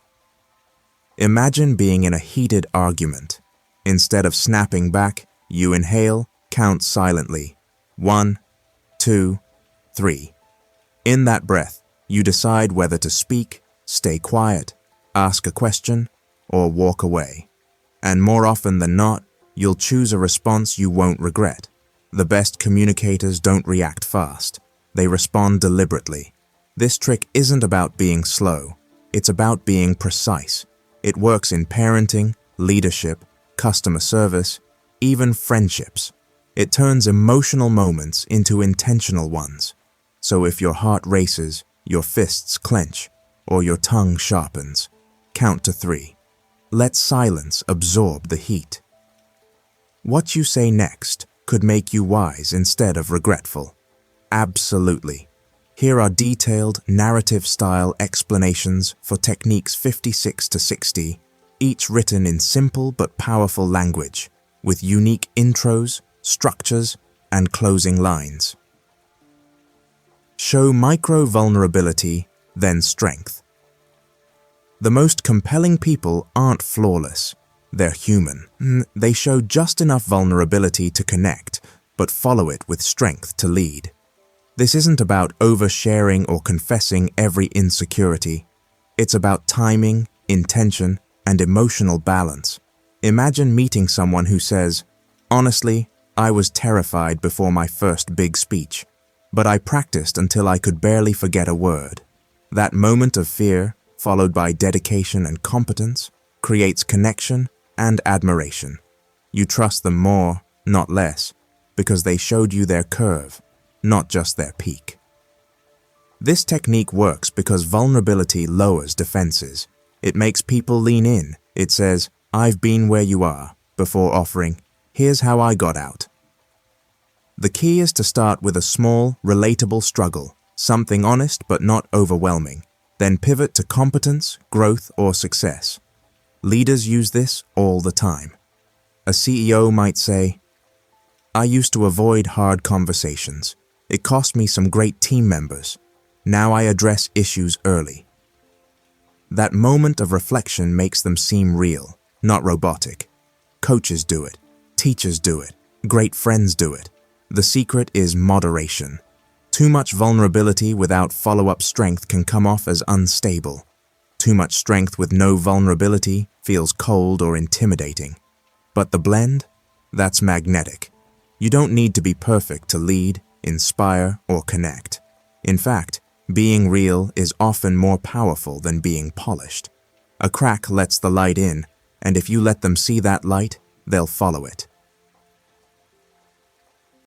Imagine being in a heated argument. Instead of snapping back, you inhale, count silently. 1, 2, 3. In that breath, you decide whether to speak, stay quiet, ask a question, or walk away. And more often than not, you'll choose a response you won't regret. The best communicators don't react fast. They respond deliberately. This trick isn't about being slow. It's about being precise. It works in parenting, leadership, customer service, even friendships. It turns emotional moments into intentional ones. So if your heart races, your fists clench, or your tongue sharpens, count to 3. Let silence absorb the heat. What you say next could make you wise instead of regretful. Absolutely. Here are detailed, narrative-style explanations for techniques 56 to 60, each written in simple but powerful language, with unique intros, structures, and closing lines. Show micro-vulnerability, then strength. The most compelling people aren't flawless. They're human. They show just enough vulnerability to connect, but follow it with strength to lead. This isn't about oversharing or confessing every insecurity. It's about timing, intention, and emotional balance. Imagine meeting someone who says, "Honestly, I was terrified before my first big speech, but I practiced until I could barely forget a word." That moment of fear, followed by dedication and competence, creates connection and admiration. You trust them more, not less, because they showed you their curve, not just their peak. This technique works because vulnerability lowers defenses. It makes people lean in. It says, "I've been where you are," before offering, "Here's how I got out." The key is to start with a small, relatable struggle, something honest but not overwhelming, then pivot to competence, growth, or success. Leaders use this all the time. A CEO might say, "I used to avoid hard conversations. It cost me some great team members. Now I address issues early." That moment of reflection makes them seem real, not robotic. Coaches do it. Teachers do it. Great friends do it. The secret is moderation. Too much vulnerability without follow-up strength can come off as unstable. Too much strength with no vulnerability feels cold or intimidating. But the blend? That's magnetic. You don't need to be perfect to lead, inspire, or connect. In fact, being real is often more powerful than being polished. A crack lets the light in, and if you let them see that light, they'll follow it.